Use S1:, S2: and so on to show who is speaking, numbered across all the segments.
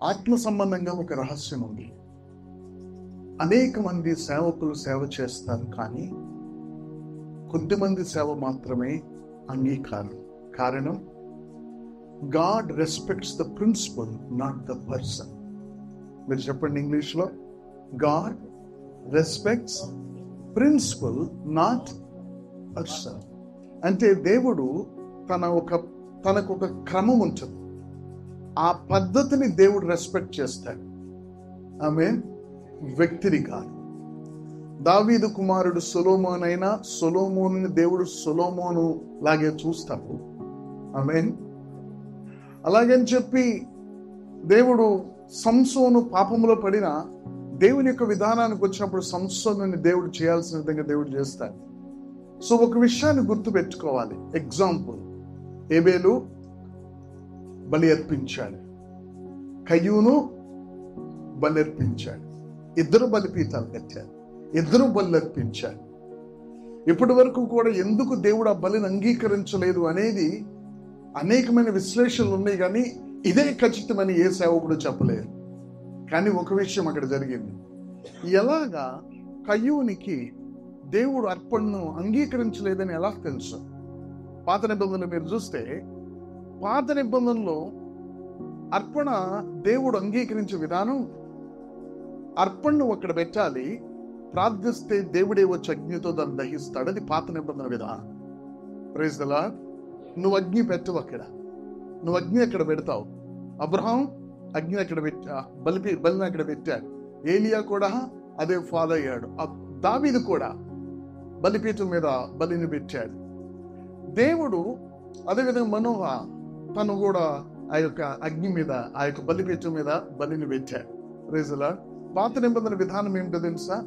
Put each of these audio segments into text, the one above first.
S1: ఆత్మ సంబంధంగా ఒక రహస్యం ఉంది. అనేక మంది సేవకులు సేవ చేస్తారు, కానీ కొద్దిమంది సేవ మాత్రమే అంగీకారం. కారణం, God respects the principle, not the person. మీరు చెప్పండి ఇంగ్లీష్లో. God respects principle, not person. అంటే దేవుడు తనకు ఒక క్రమం ఉంటుంది. ఆ పద్ధతిని దేవుడు రెస్పెక్ట్ చేస్తాడు. ఆమేన్. వ్యక్తిని కాదు. దావీదు కుమారుడు సొలొమోను అయినా సొలొమోనుని దేవుడు సొలొమోను లాగే చూస్తాడు. ఆమేన్. అలాగని చెప్పి దేవుడు సంసోను పాపంలో పడిన దేవుని యొక్క విధానానికి వచ్చినప్పుడు సంసోనుని దేవుడు చేయాల్సిన విధంగా దేవుడు చేస్తాడు. సో ఒక విషయాన్ని గుర్తు పెట్టుకోవాలి. ఎగ్జాంపుల్, ఏబేలు బలి అర్పించాడు, కయ్యూను బలి అర్పించాడు. ఇద్దరు బలిపీఠాలు కట్టారు, ఇద్దరు బలి అర్పించాడు. ఇప్పటి వరకు కూడా ఎందుకు దేవుడు ఆ బలిని అంగీకరించలేదు అనేది అనేకమైన విశ్లేషణలు ఉన్నాయి, కానీ ఇదే ఖచ్చితమని ఏ సేవకుడు చెప్పలేరు. కానీ ఒక విషయం అక్కడ జరిగింది. ఎలాగా కయ్యూనికి దేవుడు అర్పణను అంగీకరించలేదని ఎలా తెలుసు? పాత నిబంధనలు మీరు చూస్తే, పాత నిబంధనలో అర్పణ దేవుడు అంగీకరించే విధానం, అర్పణను అక్కడ పెట్టాలి, ప్రార్థిస్తే దేవుడే వచ్చి అగ్నితో దాన్ని దహిస్తాడు. అది పాత నిబంధన విధానం. Praise the lord. నువ్వు అగ్ని పెట్టవు అక్కడ, నువ్వు అగ్ని అక్కడ పెడతావు. అబ్రహాం అగ్ని అక్కడ బలిని అక్కడ పెట్టాడు. ఏలియా కూడా అదే ఫాలో అయ్యాడు. దావీదు కూడా బలిపీఠం మీద బలిని పెట్టాడు. దేవుడు అదేవిధంగా మనోహ తను కూడా ఆ యొక్క అగ్ని మీద, ఆ యొక్క బలిపీఠం మీద బలిని పెట్టాడు. Praise the Lord. పాత నిబంధన విధానం ఏమిటో తెలుసా?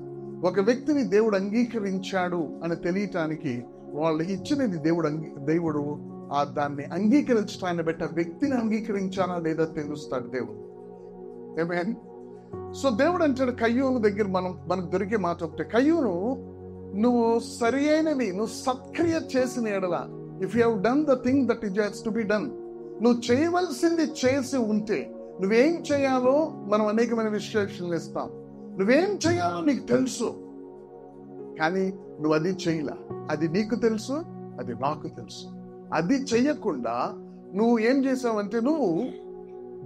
S1: ఒక వ్యక్తిని దేవుడు అంగీకరించాడు అని తెలియటానికి వాళ్ళు ఇచ్చినది దేవుడు దాన్ని అంగీకరించడాన్ని బట్టి ఆ వ్యక్తిని అంగీకరించానా లేదా తెలుస్తాడు దేవుడు. ఆమేన్. సో దేవుడు అంటాడు కయ్యూను దగ్గర మనకు దొరికే మాట ఒకటే, కయ్యూను నువ్వు సరి అయినవి, నువ్వు సత్క్రియ చేసిన ఎడల, if you have done the thing that is has to be done, నువ్వు చేయవలసింది చేసి ఉంటే, నువ్వేం చేయాలో మనం అనేకమైన విశ్లేషణలు ఇస్తాం. నువ్వేం చేయాలో నీకు తెలుసు, కానీ నువ్వు అది చేయలా. అది నీకు తెలుసు, అది నాకు తెలుసు. అది చెయ్యకుండా నువ్వు ఏం చేసావంటే నువ్వు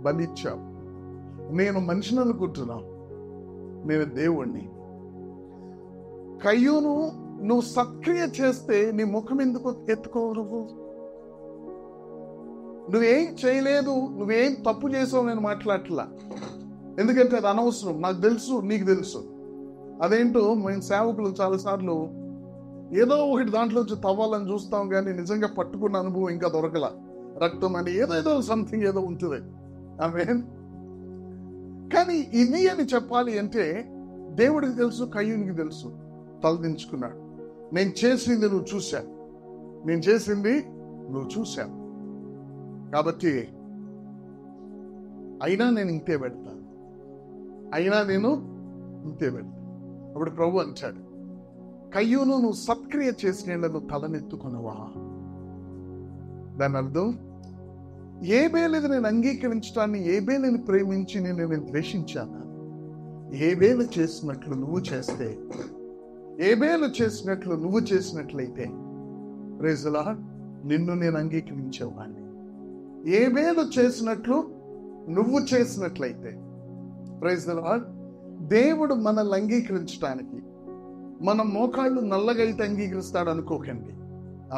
S1: బలిచ్చావు. నేను మనిషిని అనుకుంటున్నావు, నేను దేవుణ్ణి. కయ్యూను నువ్వు సత్క్రియ చేస్తే నీ ముఖం ఎందుకు ఎత్తుకోవు? నువ్వేం చేయలేదు, నువ్వేం తప్పు చేసావు నేను మాట్లాడట్లా. ఎందుకంటే అది అనవసరం. నాకు తెలుసు, నీకు తెలుసు. అదేంటో మేము సేవకులు చాలాసార్లు ఏదో ఒకటి దాంట్లోంచి తవ్వాలని చూస్తాం, కానీ నిజంగా పట్టుకున్న అనుభవం ఇంకా దొరకల. రక్తం అని ఏదో సంథింగ్ ఏదో ఉంటుంది. ఆమేన్. కానీ ఇది అని చెప్పాలి అంటే దేవుడికి తెలుసు, కయ్యూనికి తెలుసు. తలదించుకున్నాడు. నేను చేసింది నువ్వు చూశావు, నేను చేసింది నువ్వు చూశావు, కాబట్టి అయినా నేను ఇంతే పెడతాను, అయినా నేను ఇంతే పెడతాను. అప్పుడు ప్రభు అంటాడు, కయ్యూను నువ్వు సత్క్రియ చేసిన నువ్వు తలనెత్తుకున్నావా? దాని అర్థం, ఏబేలుని నేను అంగీకరించడాన్ని, ఏబేలుని ప్రేమించి నేను ద్వేషించాను. ఏబేలు చేసినట్లు నువ్వు చేస్తే, ఏబేలు చేసినట్లు నువ్వు చేసినట్లయితే, ప్రైజ్ ది లార్డ్, నిన్ను నేను అంగీకరించేవాడిని. ఏబేలు చేసినట్లు నువ్వు చేసినట్లయితే, ప్రైజ్ ది లార్డ్, దేవుడు మనల్ని అంగీకరించడానికి మన మోకాళ్ళు నల్లగైతే అంగీకరిస్తాడు అనుకోకండి.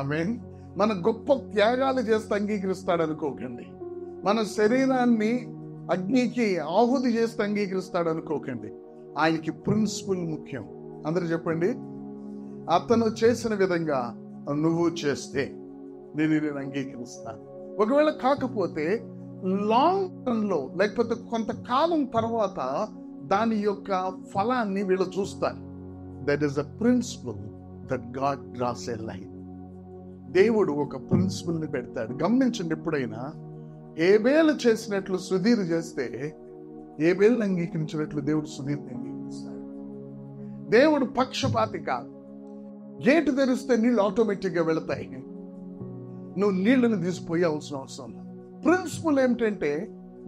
S1: ఆమేన్. మన గొప్ప త్యాగాలు చేస్తే అంగీకరిస్తాడు అనుకోకండి. మన శరీరాన్ని అగ్నికి ఆహుతి చేస్తే అంగీకరిస్తాడు అనుకోకండి. ఆయనకి ప్రిన్సిపల్ ముఖ్యం. అందరూ చెప్పండి, అతను చేసిన విధంగా నువ్వు చేస్తే నేను అంగీకరిస్తాను. ఒకవేళ కాకపోతే లాంగ్ టర్మ్ లో, లేకపోతే కొంతకాలం తర్వాత దాని యొక్క ఫలాన్ని వీళ్ళు చూస్తారు. That is the principal that God dross a line. దేవుడు ఒక ప్రిన్సిపల్ ని పెడతాడు. గమనించండి, ఎప్పుడైనా ఏబేలు చేసినట్లు సుధీర్ చేస్తే, ఏబేలు అంగీకరించినట్లు దేవుడు సుధీర్ని అంగీకరిస్తాడు. దేవుడు పక్షపాతి కాదు. గేటు తెరిస్తే నీళ్ళు ఆటోమేటిక్ గా వెళతాయి, నువ్వు నీళ్లను తీసిపోయాల్సిన అవసరం. ప్రిన్సిపల్ ఏమిటంటే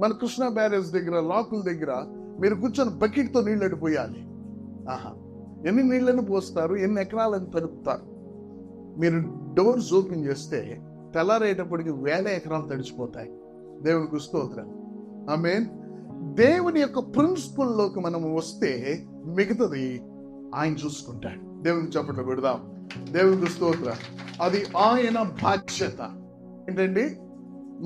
S1: మన కృష్ణా బ్యారేజ్ దగ్గర, లాకుల దగ్గర మీరు కూర్చొని బకెట్తో నీళ్ళు పోయాలి. ఎన్ని నీళ్ళని పోస్తారు, ఎన్ని ఎకరాలను తడుపుతారు. మీరు డోర్స్ ఓపెన్ చేస్తే తెల్లారేటప్పటికి 1000 ఎకరాలు తడిచిపోతాయి. దేవునికి స్తోత్రం. ఆమేన్. దేవుని యొక్క ప్రిన్సిపల్లోకి మనం వస్తే మిగతాది ఆయన చూసుకుంటాడు. దేవునికి చప్పట్లు కొడదాం. దేవునికి స్తోత్రం. అది ఆయన బాధ్యత. ఏంటండి,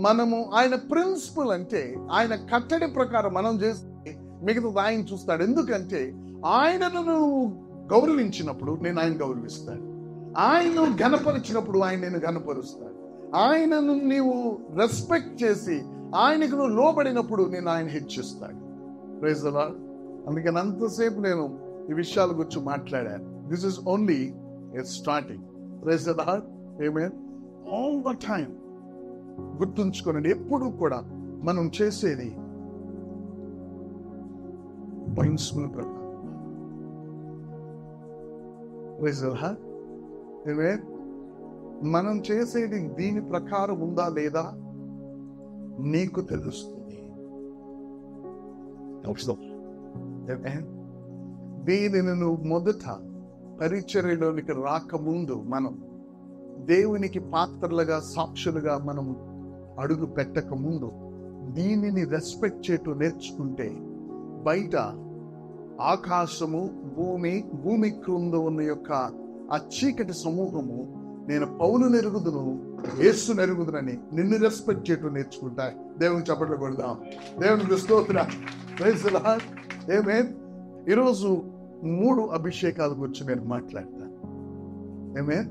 S1: మనము ఆయన ప్రిన్సిపల్ అంటే ఆయన కట్టడి ప్రకారం మనం చేస్తే మిగతాది ఆయన చూస్తాడు. ఎందుకంటే ఆయనను నువ్వు గౌరవించినప్పుడు నేను ఆయన గౌరవిస్తాను. ఆయనను ఘనపరిచినప్పుడు ఆయన నేను ఘనపరుస్తాను. ఆయనను నీవు రెస్పెక్ట్ చేసి ఆయనకు నువ్వు లోబడినప్పుడు నేను ఆయన హెచ్చిస్తాను. Praise the lord. అందుకని అంతసేపు నేను ఈ విషయాల గురించి మాట్లాడాను. This is only a starting. Praise the lord. Amen. All the time గుర్తుంచుకోనండి, ఎప్పుడు కూడా మనం చేసేది ప్రిన్సిపల్ ప్రకారం. Praise the lord. ఆమేన్. మనం చేసేది దీని ప్రకారం ఉందా లేదా నీకు తెలుస్తుంది. దీనిని నువ్వు మొదట పరిచర్యలోనికి రాకముందు మనం దేవునికి పాత్రలుగా, సాక్షులుగా మనం అడుగు పెట్టక ముందు దీనిని రెస్పెక్ట్ చేయటం నేర్చుకుంటే బయట ఆకాశము, భూమి క్రింద ఉన్న యొక్క ఆ చీకటి సమూహము నేను పౌలు నెరుగుదును, యేసు నెరుగుదునని నిన్ను రెస్పెక్ట్ చేయటం నేర్చుకుంటా. దేవునికి చప్పట్లు కొడదాం. దేవునికి స్తోత్రం. Praise the lord. ఆమేన్. ఈరోజు 3 అభిషేకాల గురించి నేను మాట్లాడతాను. ఆమేన్.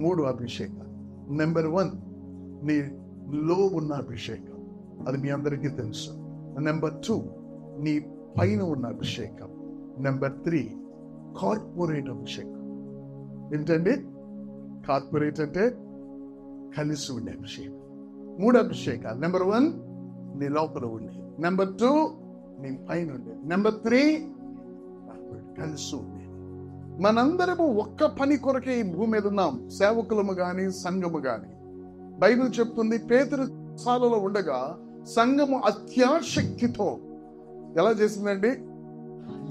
S1: 3 అభిషేకాలు. నెంబర్ 1 నీలో ఉన్న అభిషేకం, అది మీ అందరికీ తెలుసు. నెంబర్ 2 నీ పైన ఉన్న అభిషేకం. నెంబర్ 3 కార్పొరేట్ అభిషేకం. ఏంటండి కార్పొరేట్ అంటే? కలిసి ఉండే అభిషేకం. 3 అభిషేకాలు. నెంబర్ 1 నీ లోపల ఉండేది. నెంబర్ 2 నీ పైన ఉండేది. నెంబర్ 3 కలిసి ఉండేది. మనందరము ఒక్క పని కొరకే ఈ భూమి మీద ఉన్నాం. సేవకులము గాని, సంఘము గాని. బైబిల్ చెప్తుంది, పేతురు సాలలో ఉండగా సంఘము అత్యాశక్తితో ఎలా చేసిందండి?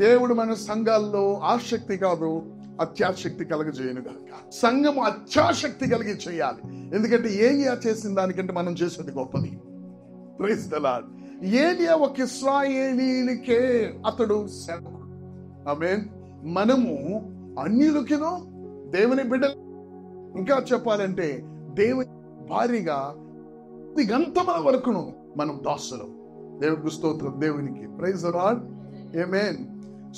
S1: దేవుడు మన సంఘాల్లో ఆసక్తి కాదు, అత్యాశక్తి కలగజేయను గాక. సంఘము అత్యాశక్తి కలిగి చేయాలి. ఎందుకంటే ఏలియా చేసిన దానికంటే మనం చేసేది గొప్పది. Praise the Lord. ఏలియా ఒక ఇశ్రాయేలీయునికే అతడు సేవకుడు. ఆమేన్. మనము అన్యులకిను దేవుని బిడ్డలు, ఇంకా చెప్పాలంటే దేవుని భారీగా గంతముల వరకును మనం దాసులు. దేవునికి స్తోత్రం. దేవునికి praise the lord. Amen.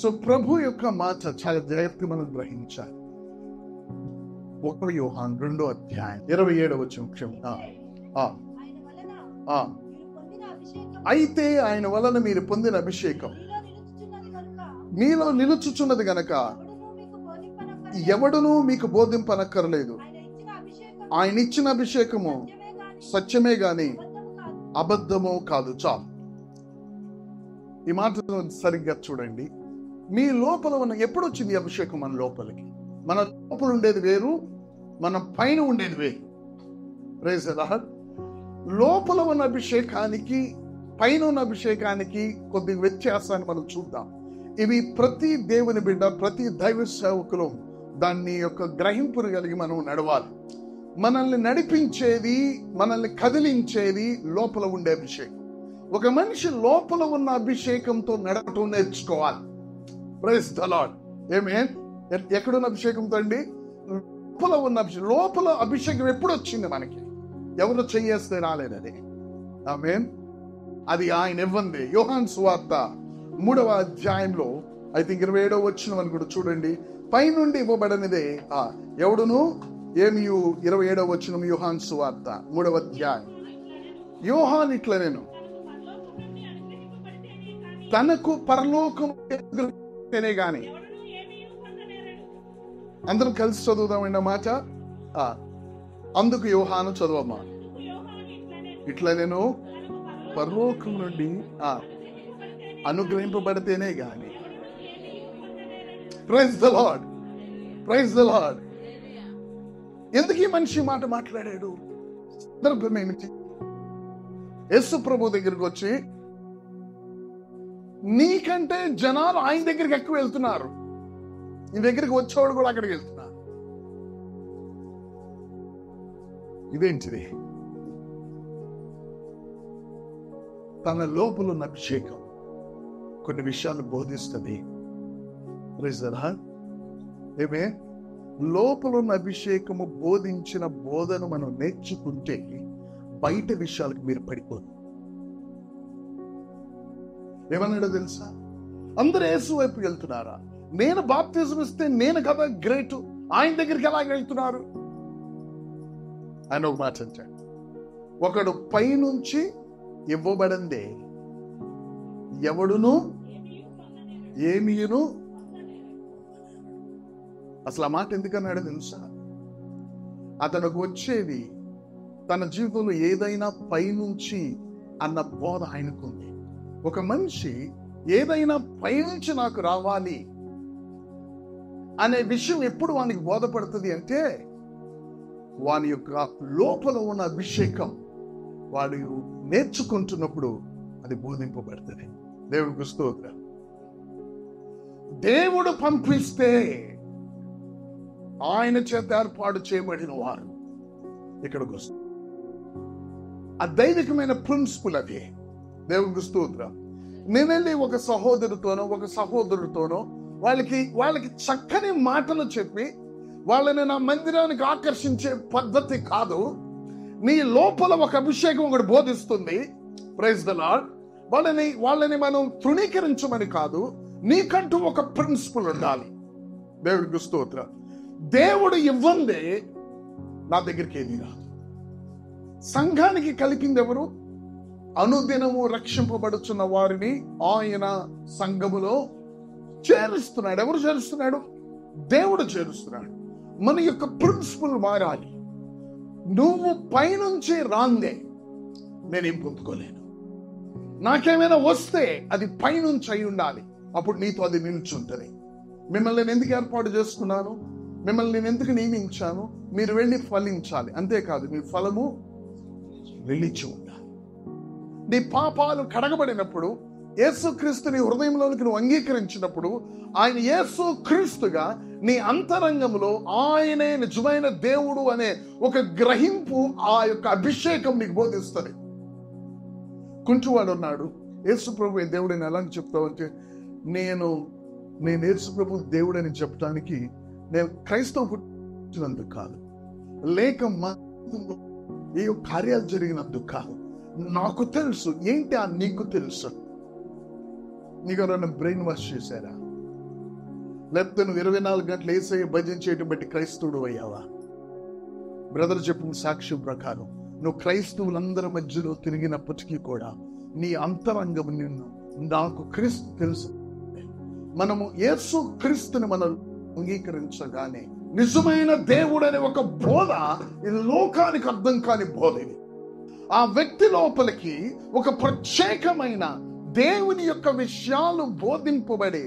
S1: So ప్రభు యొక్క మాట చాలా జాగ్రత్తగా మనం గ్రహించాలి. 1 యోహాను 2వ అధ్యాయం 27వ వచనం. అయితే ఆయన వలన మీరు పొందిన అభిషేకం మీలో నిలుచుచున్నది గనక ఎవడునూ మీకు బోధింపనక్కర్లేదు. ఆయన ఇచ్చిన అభిషేకము సత్యమే గాని అబద్ధము కాదు. చాలు. ఈ మాట సరిగ్గా చూడండి. మీ లోపల ఉన్న, ఎప్పుడు వచ్చింది అభిషేకం మన లోపలికి? మన లోపల ఉండేది వేరు, మన పైన ఉండేది వేరు. Praise the lord. లోపల ఉన్న అభిషేకానికి పైన ఉన్న అభిషేకానికి కొద్ది వ్యత్యాసాన్ని మనం చూద్దాం. ఇవి ప్రతి దేవుని బిడ్డ, ప్రతి దైవ సేవకులు దాన్ని యొక్క గ్రహింపును కలిగి మనం నడవాలి. మనల్ని నడిపించేది, మనల్ని కదిలించేది లోపల ఉండే అభిషేకం. ఒక మనిషి లోపల ఉన్న అభిషేకంతో నడవటం నేర్చుకోవాలి. Praise the lord. ఆమేన్. ఎక్కడున్న అభిషేకంతో అండి? లోపల ఉన్న అభిషేకం. లోపల అభిషేకం ఎప్పుడు వచ్చింది మనకి? ఎవరు చెయ్యేస్తే రాలేదది. ఆమేన్. అది ఆయన ఇవ్వండి. యోహాను సువార్త 3వ అధ్యాయంలో ఐ థింక్ 27వ వచనం అని కూడా చూడండి. పైనుండి ఇవ్వబడినదే ఎవడును ఏమి 27వ వచనం యోహాను సువార్త 3వ అధ్యాయం. యోహాను ఇట్లా నేను తనకు పరలోకం గాని. అందరం కలిసి చదువుదామండి మాట. అందుకు యోహాను చదవమ్మా. ఇట్లా నేను పరలోకం నుండి అనుగ్రహింపబడితేనే గాని. Praise the lord. Praise the lord. ఎందుకు ఈ మనిషి మాట మాట్లాడాడు? సందర్భం ఏమిటి? యేసు ప్రభు దగ్గరికి వచ్చి నీకంటే జనాలు ఆయన దగ్గరికి ఎక్కువ వెళ్తున్నారు. నీ దగ్గరికి వచ్చేవాడు కూడా అక్కడికి వెళ్తున్నారు. ఇదేంటిది? తన లోపల ఉన్న అభిషేకం కొన్ని విషయాలు బోధిస్తుంది. ఏమే లోపల ఉన్న అభిషేకము బోధించిన బోధను మనం నేర్చుకుంటే బయట విషయాలకు మీరు పడిపోదు. ఏమన్నాడో తెలుసా? అందరూ యేసు వైపు వెళ్తున్నారా? నేను బాప్తిజం ఇస్తే నేను కదా గ్రేట్, ఆయన దగ్గరికి ఎలా వెళ్తున్నారు? ఆయన ఒక మాట అంటాడు, ఒకడు పైనుంచి ఇవ్వబడిందే ఎవడును ఏమీను. అసలు ఆ మాట ఎందుకన్నాడో తెలుసా? అతనికి వచ్చేది తన జీవితంలో ఏదైనా పైనుంచి అన్న బోధ ఆయనకుంది. ఒక మనిషి ఏదైనా పైనుంచి నాకు రావాలి అనే విషయం ఎప్పుడు వానికి బోధపడుతుంది అంటే, వాని యొక్క లోపల ఉన్న అభిషేకం వాడు నేర్చుకుంటున్నప్పుడు అది బోధింపబడుతుంది. దేవుడికి స్తోత్రం. దేవుడు పంపిస్తే ఆయన చేత ఏర్పాటు చేయబడిన వారు ఇక్కడికి వస్తారు. ఆ దైవికమైన ప్రిన్సిపుల్ అది. దేవుడికి స్తోత్రం. నేను వెళ్ళి ఒక సహోదరుతోనో ఒక సహోదరుడితోనో వాళ్ళకి చక్కని మాటలు చెప్పి వాళ్ళని నా మందిరానికి ఆకర్షించే పద్ధతి కాదు. నీ లోపల ఒక అభిషేకం ఒకటి బోధిస్తుంది. Praise the lord. వాళ్ళని మనం తృణీకరించమని కాదు, నీకంటూ ఒక ప్రిన్సిపల్ ఉండాలి. దేవుడికి స్తోత్రం. దేవుడు ఇవ్వందే నా దగ్గరికి ఏది రాదు. సంఘానికి కలిపింది ఎవరు? అనుదినము రక్షింపబడుచున్న వారిని ఆయన సంఘములో చేరుస్తున్నాడు. ఎవరు చేరుస్తున్నాడు? దేవుడు చేరుస్తున్నాడు. మన యొక్క ప్రిన్సిపల్ మారాలి. నువ్వు పైనుంచి రాందే నేనేం పొందుకోలేను. నాకేమైనా వస్తే అది పైనుంచి అయి ఉండాలి. అప్పుడు నీతో అది నిల్చుంటది. మిమ్మల్ని నేను ఎందుకు ఏర్పాటు చేసుకున్నాను? మిమ్మల్ని నేను ఎందుకు నియమించాను? మీరు వెళ్ళి ఫలించాలి. అంతేకాదు, మీ ఫలము వెలిచి ఉండాలి. నీ పాపాలు కడగబడినప్పుడు, యేసుక్రీస్తుని హృదయంలోనికి నువ్వు అంగీకరించినప్పుడు, ఆయన యేసు క్రీస్తుగా నీ అంతరంగంలో ఆయనే నిజమైన దేవుడు అనే ఒక గ్రహింపు, ఆ యొక్క అభిషేకం నీకు బోధిస్తుంది. కుంచువాడు ఉన్నాడు, యేసు ప్రభు దేవుడని ఎలా చెప్తావంటే, నేను యేసు ప్రభు దేవుడని చెప్పడానికి నేను క్రైస్తవ పుట్టినందుకు కాదు, లేక ఏ కార్యాలు జరిగినందుకు కాదు. నాకు తెలుసు. ఏంటి ఆ నీకు తెలుసు? నీకు ఎవరైనా బ్రెయిన్ వాష్ చేశారా? లేకపోతే నువ్వు 24 గంటలు యేసయ్య భజన చేయడం బట్టి క్రైస్తవుడు అయ్యావా? బ్రదర్ చెప్పిన సాక్ష్యం ప్రకారం నువ్వు క్రైస్తవులందరి మధ్యలో తిరిగినప్పటికీ కూడా నీ అంతరంగం నిన్ను నాకు క్రీస్తు తెలుసు. మనము యేసు క్రీస్తుని మనం అంగీకరించగానే నిజమైన దేవుడు అనే ఒక బోధ ఈ లోకానికి అర్థం కాని బోధ ఇది. ఆ వ్యక్తి లోపలికి ఒక ప్రత్యేకమైన దేవుని యొక్క విషయాలు బోధింపబడి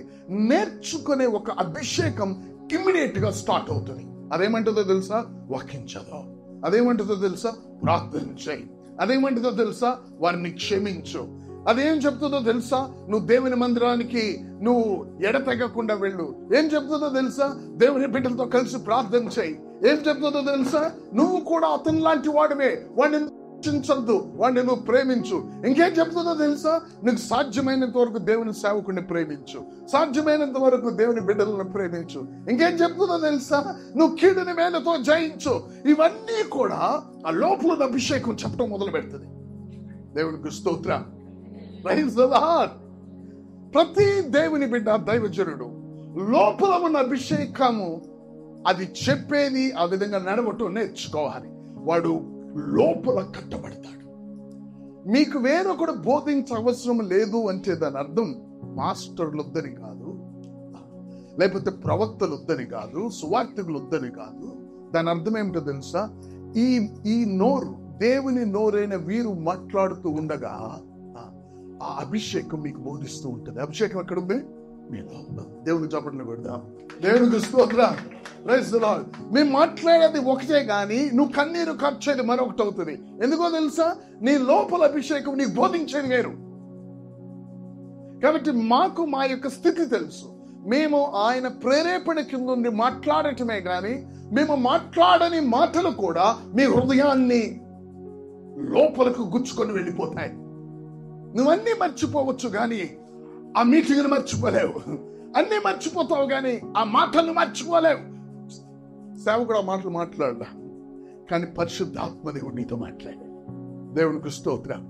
S1: నేర్చుకునే ఒక అభిషేకం ఇమ్మీడియట్ గా స్టార్ట్ అవుతుంది. అదేమంటుందో తెలుసా? వాక్యం చదువు. అదేమంటుందో తెలుసా? ప్రార్థన చేయి. అదేమంటుందో తెలుసా? వారిని క్షమించు. అదేం చెప్తుందో తెలుసా? నువ్వు దేవుని మందిరానికి నువ్వు ఎడతెగకుండా వెళ్ళు. ఏం చెప్తుందో తెలుసా? దేవుని బిడ్డలతో కలిసి ప్రార్థన చేయి. ఏం చెప్తుందో తెలుసా? నువ్వు కూడా అతని లాంటి వాడివే, వాడిని చించద్దు, వాడిని నువ్వు ప్రేమించు. ఇంకేం చెప్తుందో తెలుసా? నీకు సాధ్యమైనంత వరకు దేవుని సేవకుడిని ప్రేమించు, సాధ్యమైనంత వరకు దేవుని బిడ్డలను ప్రేమించు. ఇంకేం చెప్తుందో తెలుసా? నువ్వు కీడుని మేలుతో జయించు. ఇవన్నీ కూడా ఆ లోపల అభిషేకం చెప్పడం మొదలు పెడుతుంది. దేవునికి స్తోత్రం. ప్రతి దేవుని బిడ్డ, దైవజనుడు లోపల ఉన్న అభిషేకము అది చెప్పేది ఆ విధంగా నడవటం నేర్చుకోవాలి. వాడు లోపల కట్టబడతాడు. మీకు వేరొకడు బోధించ అవసరం లేదు అంటే దాని అర్థం మాస్టర్లు వద్దని కాదు, లేకపోతే ప్రవక్తలు వద్దని కాదు, సువార్తికులు వద్దని కాదు. దాని అర్థం ఏమిటో తెలుసా? ఈ నోరు, దేవుని నోరైన వీరు మాట్లాడుతూ ఉండగా ఆ అభిషేకం మీకు బోధిస్తూ ఉంటుంది. అభిషేకం ఎక్కడ ఉంది? మీలో. దేవునికి చప్పట్లు కొడదాం. దేవునికి స్తోత్రం. Praise the lord. మేము మాట్లాడేది ఒకటే గాని నువ్వు కన్నీరు కార్చేది మరొకటి అవుతుంది. ఎందుకో తెలుసా? నీ లోపల అభిషేకం నీకు బోధించేది వేరు. కాబట్టి మాకు మా యొక్క స్థితి తెలుసు. మేము ఆయన ప్రేరేపణ కింద ఉండి మాట్లాడటమే కానీ మేము మాట్లాడని మాటలు కూడా మీ హృదయాన్ని లోపలకు గుచ్చుకొని వెళ్ళిపోతాయి. నువ్వన్నీ మర్చిపోవచ్చు కానీ ఆ మీటింగ్ను మర్చిపోలేవు. అన్నీ మర్చిపోతావు కానీ ఆ మాటలను మర్చిపోలేవు. సేవకుడు ఆ మాటలు మాట్లాడలా, కానీ పరిశుద్ధాత్మ దేవుడు నీతో మాట్లాడాడు. దేవునికి స్తోత్రం.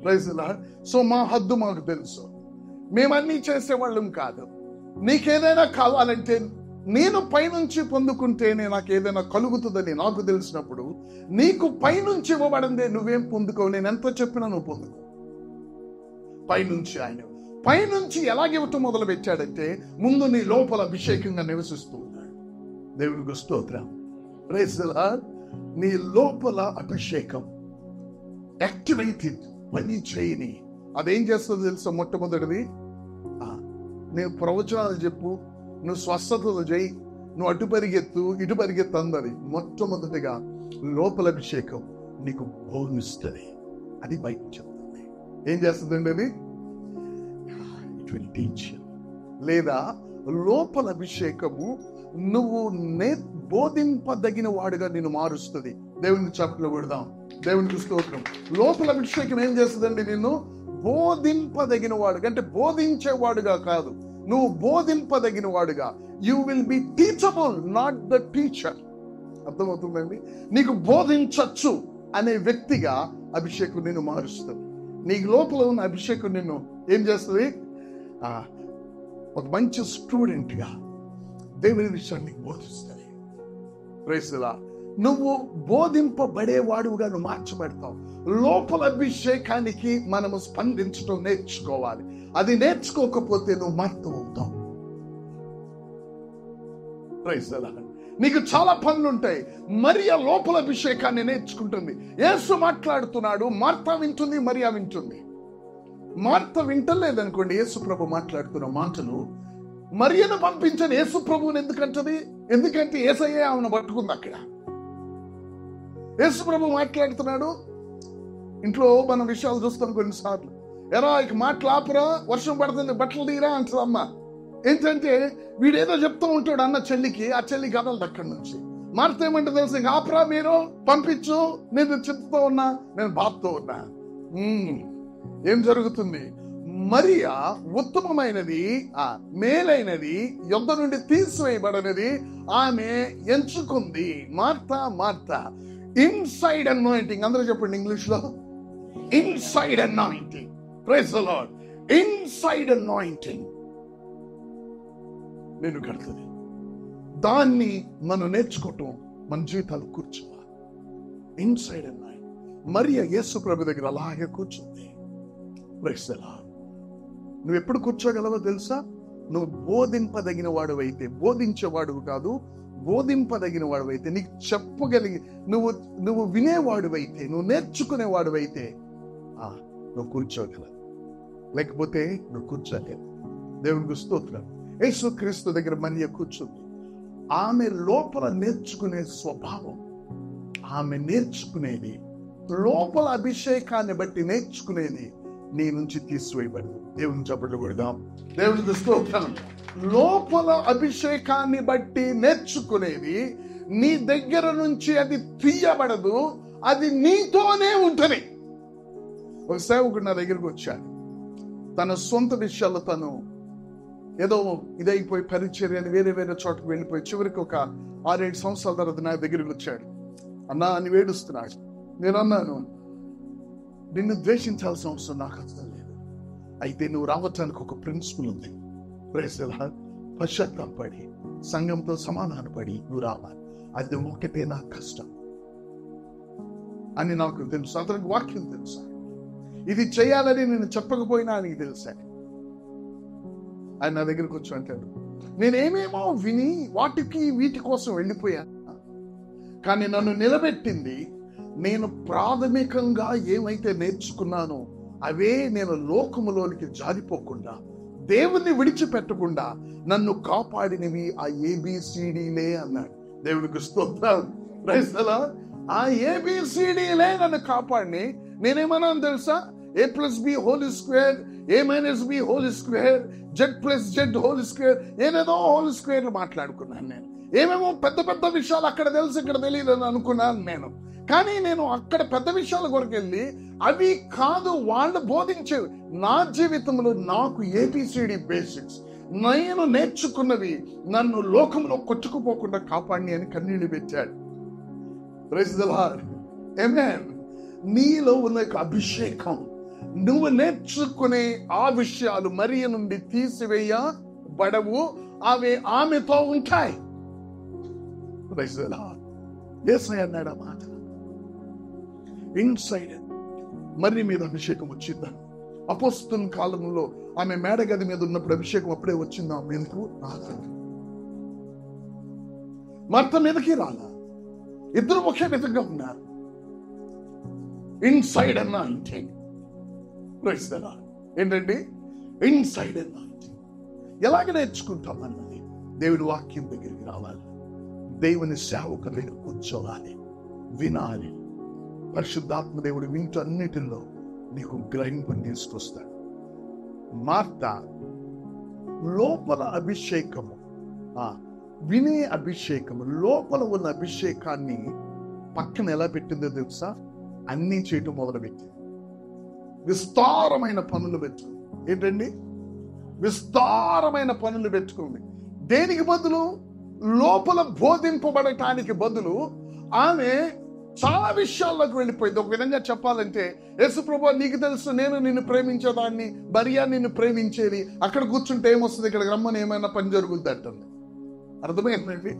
S1: Praise the lord. సో మా హద్దు మాకు తెలుసు. మేమన్నీ చేసేవాళ్ళం కాదు. నీకేదైనా కావాలంటే నేను పైనుంచి పొందుకుంటేనే నాకు ఏదైనా కలుగుతుందని నాకు తెలిసినప్పుడు నీకు పైనుంచి ఇవ్వబడిందే నువ్వేం పొందుకోవు. నేను ఎంత చెప్పినా నువ్వు పొందుకో. పైనుంచి ఆయన పైనుంచి ఎలాగివ్వటం మొదలు పెట్టాడంటే ముందు నీ లోపల అభిషేకంగా నివసిస్తూ ఉన్నాడు. దేవునికి స్తోత్రం. Praise the lord. నీ లోపల అభిషేకం యాక్టివేటెడ్ పని చేయని అదేం చేస్తుందో తెలుసా? మొట్టమొదటిది నువ్వు ప్రవచనాలు చెప్పు, నువ్వు స్వస్థతలు చేయి, నువ్వు అటు పరిగెత్తు ఇటు పరిగెత్తు అందరి మొట్టమొదటిగా లోపల అభిషేకం నీకు బోధిస్తుంది. అది బయట చెప్తుంది. ఏం చేస్తుందండి అది? It will teach. లేదా లోపల అభిషేకము నువ్వు బోధింపదగిన వాడుగా నిన్ను మారుస్తుంది. దేవునికి చప్పట్లు కొడదాం. దేవునికి స్తోత్రం. లోపల అభిషేకం ఏం చేస్తుందండి? నిన్ను బోధింపదగిన వాడుగా, అంటే బోధించేవాడుగా కాదు, నువ్వు బోధింపదగిన వాడుగా. You will be teachable, not the teacher. అర్థమవుతుందండి? నీకు బోధించచ్చు అనే వ్యక్తిగా అభిషేకం నిన్ను మారుస్తుంది. నీకు లోపల ఉన్న అభిషేకం నిన్ను ఏం చేస్తుంది? ఒక మంచి స్టూడెంట్గా దేవుని విషయాన్ని బోధిస్తుంది. Praise the lord. నువ్వు బోధింపబడేవాడుగా నువ్వు మార్చబడతావు. లోపల అభిషేకానికి మనము స్పందించడం నేర్చుకోవాలి. అది నేర్చుకోకపోతే నువ్వు మార్తం అవుతావు. Praise the lord. నీకు చాలా పనులు ఉంటాయి. మరియా లోపల అభిషేకాన్ని నేర్చుకుంటుంది. యేసు మాట్లాడుతున్నాడు, మార్తా వింటుంది, మరియా వింటుంది. మార్త వింటలేదనుకోండి యేసు ప్రభు మాట్లాడుతున్న మాటలు, మరియను పంపించని యేసు ప్రభువుని ఎందుకంటది? ఎందుకంటే యేసయ్యే ఆమెను పట్టుకుంది అక్కడ. యేసు ప్రభు మాట్లాడుతున్నాడు. ఇంట్లో మనం విషయాలు చూస్తాం కొన్నిసార్లు. ఎరా ఇక మాటలు ఆపురా, వర్షం పడుతుంది, బట్టలు తీరా అంటది అమ్మ. ఏంటంటే వీడేదో చెప్తూ ఉంటాడు అన్న చెల్లికి, ఆ చెల్లి కదలదు అక్కడి నుంచి. మార్త ఏమంటే తెలుసు, ఇంక ఆపురా, మీరు పంపించు, నేను చెప్తూ ఉన్నా, నేను బాధతో ఉన్నా. ఏం జరుగుతుంది? మరియా ఉత్తమమైనది, మేలైనది, యొద్ద నుండి తీసివేయబడినది ఆమె ఎంచుకుంది. Martha inside anointing. అందరూ చెప్పండి ఇంగ్లీష్ లో, inside anointing. Praise the Lord. Inside anointing నేను కడుతుంది. దాన్ని మనం నేర్చుకోవటం మన జీవితాలు కూర్చోవాలి. Inside anointing. మరియా యేసు ప్రభు దగ్గర అలాగే కూర్చుంది. Praise the lord. నువ్వు ఎప్పుడు కూర్చోగలవో తెలుసా? నువ్వు బోధింపదగిన వాడు అయితే, బోధించేవాడు కాదు, బోధింపదగిన వాడు అయితే, నీకు చెప్పగలిగి నువ్వు వినేవాడు అయితే, నువ్వు నేర్చుకునేవాడు అయితే నువ్వు కూర్చోగలవు. లేకపోతే నువ్వు కూర్చోలేవు. దేవునికి స్తోత్రం. యేసు క్రీస్తు దగ్గర మరియ కూర్చుంది. ఆమె లోపల నేర్చుకునే స్వభావం, ఆమె నేర్చుకునేది, లోపల అభిషేకాన్ని బట్టి నేర్చుకునేది నీ నుంచి తీసివేయబడదు. దేవుని చప్పట్లు కొడదాం. దేవునికి స్తోత్రం. లోపల అభిషేకాన్ని బట్టి నేర్చుకునేది నీ దగ్గర నుంచి అది తీయబడదు, అది నీతోనే ఉంటుంది. ఒక సేవకుడు నా దగ్గరికి వచ్చాడు. తన సొంత విషయాల్లో తను ఏదో ఇదైపోయి పరిచర్య అని వేరే చోటకు వెళ్ళిపోయి చివరికి ఒక 6-7 సంవత్సరాల తర్వాత నా దగ్గరికి వచ్చాడు. అన్నా అని వేడుస్తున్నాడు. నేను అన్నాను, నిన్ను ద్వేషించాల్సిన అవసరం నాకు అసలు లేదు. అయితే నువ్వు రావటానికి ఒక ప్రిన్సిపల్ ఉంది. Praise the lord. పశ్చాత్తాపడి సంఘంతో సమాధానపడి నువ్వు రావాలి. అది ఒకటే నాకు కష్టం అని నాకు తెలుసు. అతనికి వాక్యం తెలుసా? ఇది చేయాలని నేను చెప్పకపోయినా నీకు తెలుసా? ఆయన నా దగ్గరికి వచ్చి అంటాడు, నేనేమేమో విని వీటి కోసం వెళ్ళిపోయాను, కానీ నన్ను నిలబెట్టింది నేను ప్రాథమికంగా ఏమైతే నేర్చుకున్నానో అవే నేను లోకములోనికి జారిపోకుండా, దేవుణ్ణి విడిచిపెట్టకుండా నన్ను కాపాడినవి ఆ ABCDలే అన్నాడు. దేవునికి స్తోత్రం. Praise the lord. ఆ ABCDలే నన్ను కాపాడిని. నేనేమన్నాను తెలుసా? A+B whole square, A-B whole square, Z+Z whole square, ఏదేదో హోల్ స్క్వేర్లు మాట్లాడుకున్నాను నేను. ఏమేమో పెద్ద పెద్ద విషయాలు అక్కడ తెలుసు ఇక్కడ తెలియదు అని అనుకున్నాను నేను. కానీ నేను అక్కడ పెద్ద విషయాల కొరకు వెళ్ళి అవి కాదు వాళ్ళు బోధించేవి. నా జీవితంలో నాకు ABCD బేసిక్స్ నేను నేర్చుకున్నవి నన్ను లోకంలో కొట్టుకుపోకుండా కాపాడి అని కన్నీళ్లు పెట్టాడు. Praise the lord. ఆమేన్. నీలో ఉన్న అభిషేకం, నువ్వు నేర్చుకునే ఆ విషయాలు మరియ నుండి తీసివేయబడవు, అవి ఆమెతో ఉంటాయి. Praise the lord. యేసయ్య అన్నాడు ఆ మాట. ఇన్సైడ్ మరి మీద అభిషేకం వచ్చిందా? అపోస్తలుల కాలంలో ఆమె మేడగది మీద ఉన్నప్పుడు అభిషేకం అప్పుడే వచ్చిందా? ఎందుకు రాలేదు. మార్త మీదకి రాలా, ఇద్దరు ఒకే విధంగా ఉన్నారు. Inside anointing. Praise the lord. ఏంటండి ఇన్సైడ్ అనాయింటింగ్? ఎలాగ నేర్చుకుంటాం అన్నది దేవుని వాక్యం దగ్గరికి రావాలి, దేవుని సేవకు దగ్గర కూర్చోవాలి, వినాలి. పరిశుద్ధాత్మ దేవుడు వింటూ అన్నిటిలో నీకు గ్రహింపు తీసుకొస్తాడు. మార్త లోపల అభిషేకము, వినే అభిషేకము, లోపల ఉన్న అభిషేకాన్ని పక్కన ఎలా పెట్టిందో తెలుసా? అన్నీ చేయటం మొదలుపెట్టింది. విస్తారమైన పనులు పెట్టుకుంది. ఏంటండి? విస్తారమైన పనులు పెట్టుకుంది. దేనికి బదులు? లోపల బోధింపబడటానికి బదులు ఆమె చాలా విషయాల్లోకి వెళ్ళిపోయింది. ఒక విధంగా చెప్పాలంటే, యేసు ప్రభువా నీకు తెలుసు నేను నిన్ను ప్రేమించేదాన్ని, మరియా నిన్ను ప్రేమించేది, అక్కడ కూర్చుంటే ఏమొస్తుంది, ఇక్కడ రమ్మని ఏమైనా పని జరుగుతుంది అంటుంది. అర్థమైందండి?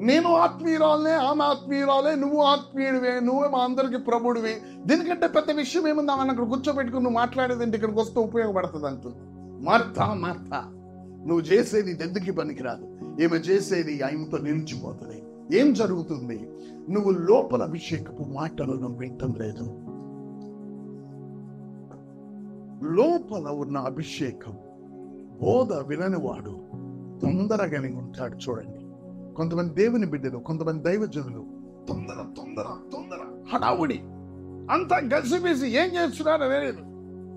S1: నేను ఆత్మీయురాలనే, ఆమె ఆత్మీయురాలే, నువ్వు ఆత్మీయుడివే, నువ్వే మా అందరికి ప్రభుడివి, దీనికంటే పెద్ద విషయం ఏముంది, ఆమెను అక్కడ కూర్చోబెట్టుకుని నువ్వు మాట్లాడేదంటే ఇక్కడికి వస్తే ఉపయోగపడుతుంది అంటుంది. మార్త నువ్వు చేసేది ఎందుకు పనికిరాదు, ఈమె చేసేది ఆయనతో నిలిచిపోతుంది. ఏం జరుగుతుంది? నువ్వు లోపల అభిషేకపు మాటలను వింటం లేదు. లోపల ఉన్న అభిషేకం బోధ విననివాడు తొందరగానే ఉంటాడు. చూడండి, కొంతమంది దేవుని బిడ్డలు, కొంతమంది దైవజనులు తొందర హడావుడి, అంతా గసిబిసి, ఏం చేస్తున్నాడు లేదు.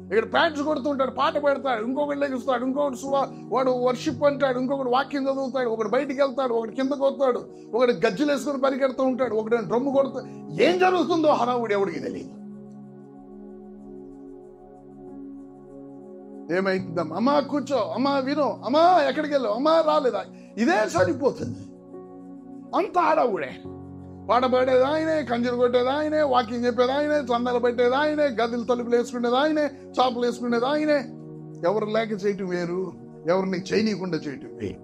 S1: ఇక్కడ ప్యాంట్స్ కొడుతుంటాడు, పాట పెడతాడు, ఇంకొకటి లెగిస్తాడు, ఇంకొకటి వాడు వర్షిప్ అంటాడు, ఇంకొకటి వాక్యం చదువుతాడు, ఒకటి బయటికి వెళ్తాడు, ఒకటి కిందకు వస్తాడు, ఒకటి గజ్జలు వేసుకుని పరిగెడుతూ ఉంటాడు, ఒకటి డ్రమ్ము కొడుతాడు. ఏం జరుగుతుందో హడావుడి ఎవడికి తెలియదు. ఏమైతుందమ్మా? అమ్మా కూర్చో, అమ్మా వినో, అమ్మా ఎక్కడికి వెళ్ళావు, అమ్మా రాలేదా, ఇదే సరిపోతుంది. అంత హడావుడే. పాట పాడేది ఆయనే, కంజరు కొట్టేది ఆయనే, వాకింగ్ చెప్పేది ఆయనే, చందాలు పెట్టేది ఆయనే, గదిలు తలుపులు వేసుకునేది ఆయనే, చాపులు వేసుకునేది ఆయనే. ఎవరు లేక చేయటం వేరు, ఎవరిని చేయనీయకుండా చేయటం వేరు.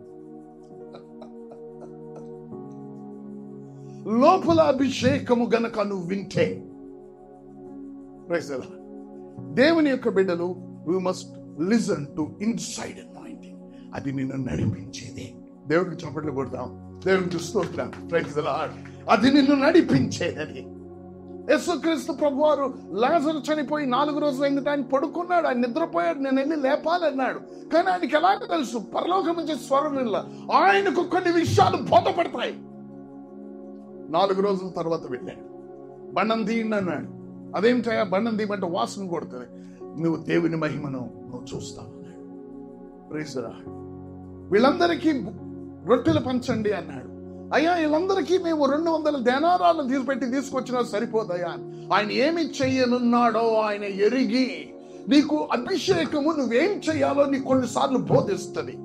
S1: లోపల అభిషేకము గనక నువ్వు వింటే, దేవుని యొక్క బిడ్డలు, we must listen to inside anointing. అది నిన్ను నడిపించేది. దేవుడికి చప్పట్లు కొడతాం, దేవుడికి స్తోత్రం. Praise the lord. అది నిన్ను నడిపించేదని. యేసుక్రీస్తు ప్రభువారు లాజరు చనిపోయి 4 రోజులు అయింది, ఆయన పడుకున్నాడు, ఆయన నిద్రపోయాడు, నేను వెళ్ళి లేపాలన్నాడు. కానీ ఆయనకి ఎలాగ తెలుసు? పరలోకం నుంచి స్వరం వినల. ఆయనకు కొన్ని విషయాలు బోధపడతాయి. 4 రోజుల తర్వాత వెళ్ళాడు. బండం తీయండి అన్నాడు. అదేంటయ్యా బండం తీయమంటే వాసన కొడుతుంది. నువ్వు దేవుని మహిమను నువ్వు చూస్తావు అన్నాడు. Praise the lord. వీళ్ళందరికీ రొట్టెలు పంచండి అన్నాడు. అయ్యా వీళ్ళందరికీ మేము 200 దేనారాలను తీసుకొచ్చినా సరిపోదయ్యా. ఆయన ఏమి చెయ్యనున్నాడో ఆయన ఎరిగి, నీకు అభిషేకము నువ్వేం చెయ్యాలో నీకు కొన్నిసార్లు బోధిస్తుంది.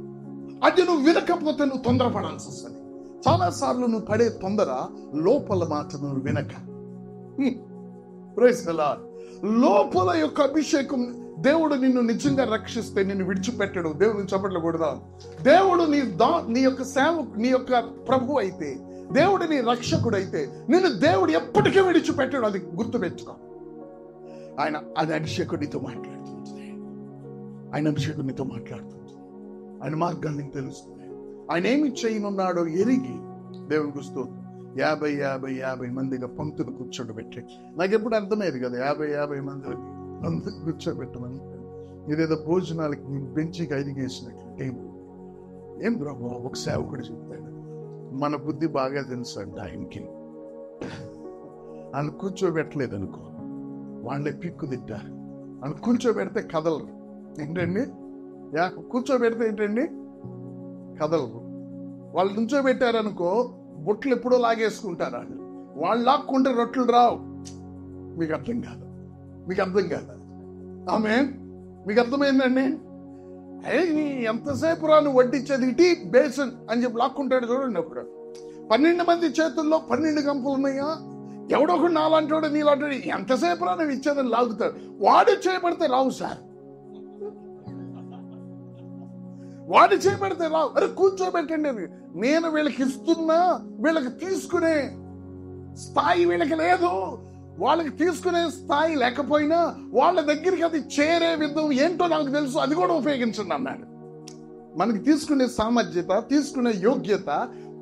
S1: అది నువ్వు వినకపోతే నువ్వు తొందరపడాల్సి వస్తుంది. చాలా సార్లు నువ్వు పడే తొందర లోపల మాట నువ్వు వినక. Praise the lord. లోపల యొక్క అభిషేకం, దేవుడు నిన్ను నిజంగా రక్షిస్తే నిన్ను విడిచిపెట్టడు. దేవుడిని చప్పట్లు కొడదాం. దేవుడు నీ యొక్క నీ యొక్క ప్రభు అయితే, దేవుడు నీ రక్షకుడు అయితే, నిన్ను దేవుడు ఎప్పటికీ విడిచిపెట్టడు. అది గుర్తుపెట్టుకో. ఆయన అది అభిషేకుడితో మాట్లాడుతుంది. ఆయన అభిషేకుడితో మాట్లాడుతుంది. ఆయన మార్గాన్ని నీకు తెలుస్తుంది. ఆయన ఏమి చేయనున్నాడో ఎరిగి దేవుని గుస్తూ 50 మందిగా పంక్తులు కూర్చోబెట్టి, నాకు ఎప్పుడు అర్థమయ్యేది కదా 50 మందికి పంక్తులు కూర్చోబెట్టమని. ఇదేదో భోజనాలకి బెంచికి అడిగేసినట్లు టేబుల్. ఏం ప్రభు ఒక సేవకుడు చెప్తాడు, మన బుద్ధి బాగా తెలుసు అంట ఆయనకి. ఆయన కూర్చోబెట్టలేదు అనుకో, వాళ్ళే పిక్కు తింటారు. అని కూర్చోబెడితే కదలరు. ఏంటండి? కూర్చోబెడితే ఏంటండి? కదలరు. వాళ్ళు నుంచోబెట్టారనుకో, బొట్లు ఎప్పుడో లాగేసుకుంటారు. వాళ్ళు లాక్కుంటే రొట్టెలు రావు. మీకు అర్థం కాదు. ఆమేన్. మీకు అర్థమైందండి? ఎంతసేపు రాను వడ్డించేది ఇటీ బేసన్ అని చెప్పి లాక్కుంటాడు చూడండి. అప్పుడు 12 మంది చేతుల్లో 12 గంపలు ఉన్నాయా? ఎవడో ఒకడు నాలాంటి నీలాంటి ఎంతసేపు రా నువ్వు ఇచ్చేదని లాగుతాడు. వాడు చేయబడితే రావు సార్, వాడు చేయబడితే రావు. అరే కూర్చోబెట్టండి. నేను వీళ్ళకి ఇస్తున్నా, వీళ్ళకి తీసుకునే స్థాయి వీళ్ళకి లేదు. వాళ్ళకి తీసుకునే స్థాయి లేకపోయినా వాళ్ళ దగ్గరికి అది చేరే విధం ఏంటో నాకు తెలుసు, అది కూడా ఉపయోగించండి అన్నాడు. మనకి తీసుకునే సామర్థ్యత, తీసుకునే యోగ్యత,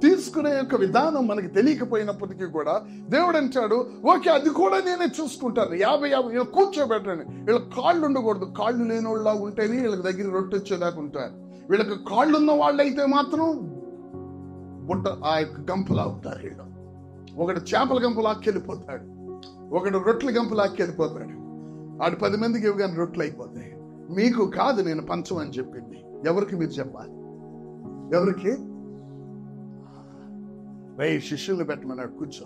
S1: తీసుకునే యొక్క విధానం మనకి తెలియకపోయినప్పటికీ కూడా దేవుడు అంటాడు, ఓకే అది కూడా నేనే చూసుకుంటాను. 50 కూర్చోబెట్టండి. వీళ్ళకి కాళ్ళు ఉండకూడదు. కాళ్ళు లేని వాళ్ళ ఉంటేనే వీళ్ళకి దగ్గర రొట్టె వచ్చేదాకా ఉంటారు. వీళ్ళకి కాళ్ళు ఉన్న వాళ్ళు అయితే మాత్రం బుట్ట ఆ యొక్క గంపలు అవుతారు. వీళ్ళు ఒకటి చేపల గంపలు ఆక్కెళ్ళిపోతాడు, ఒకడు రొట్టెల గంపలు ఆక్కెళ్ళిపోతాడు. ఆడు 10 మందికి ఇవ్వగానే రొట్టెలు అయిపోతాయి. మీకు కాదు నేను పంచమని చెప్పింది. ఎవరికి మీరు చెప్పాలి? ఎవరికి? శిష్యులు పెట్టమన్నాడు. కూర్చో.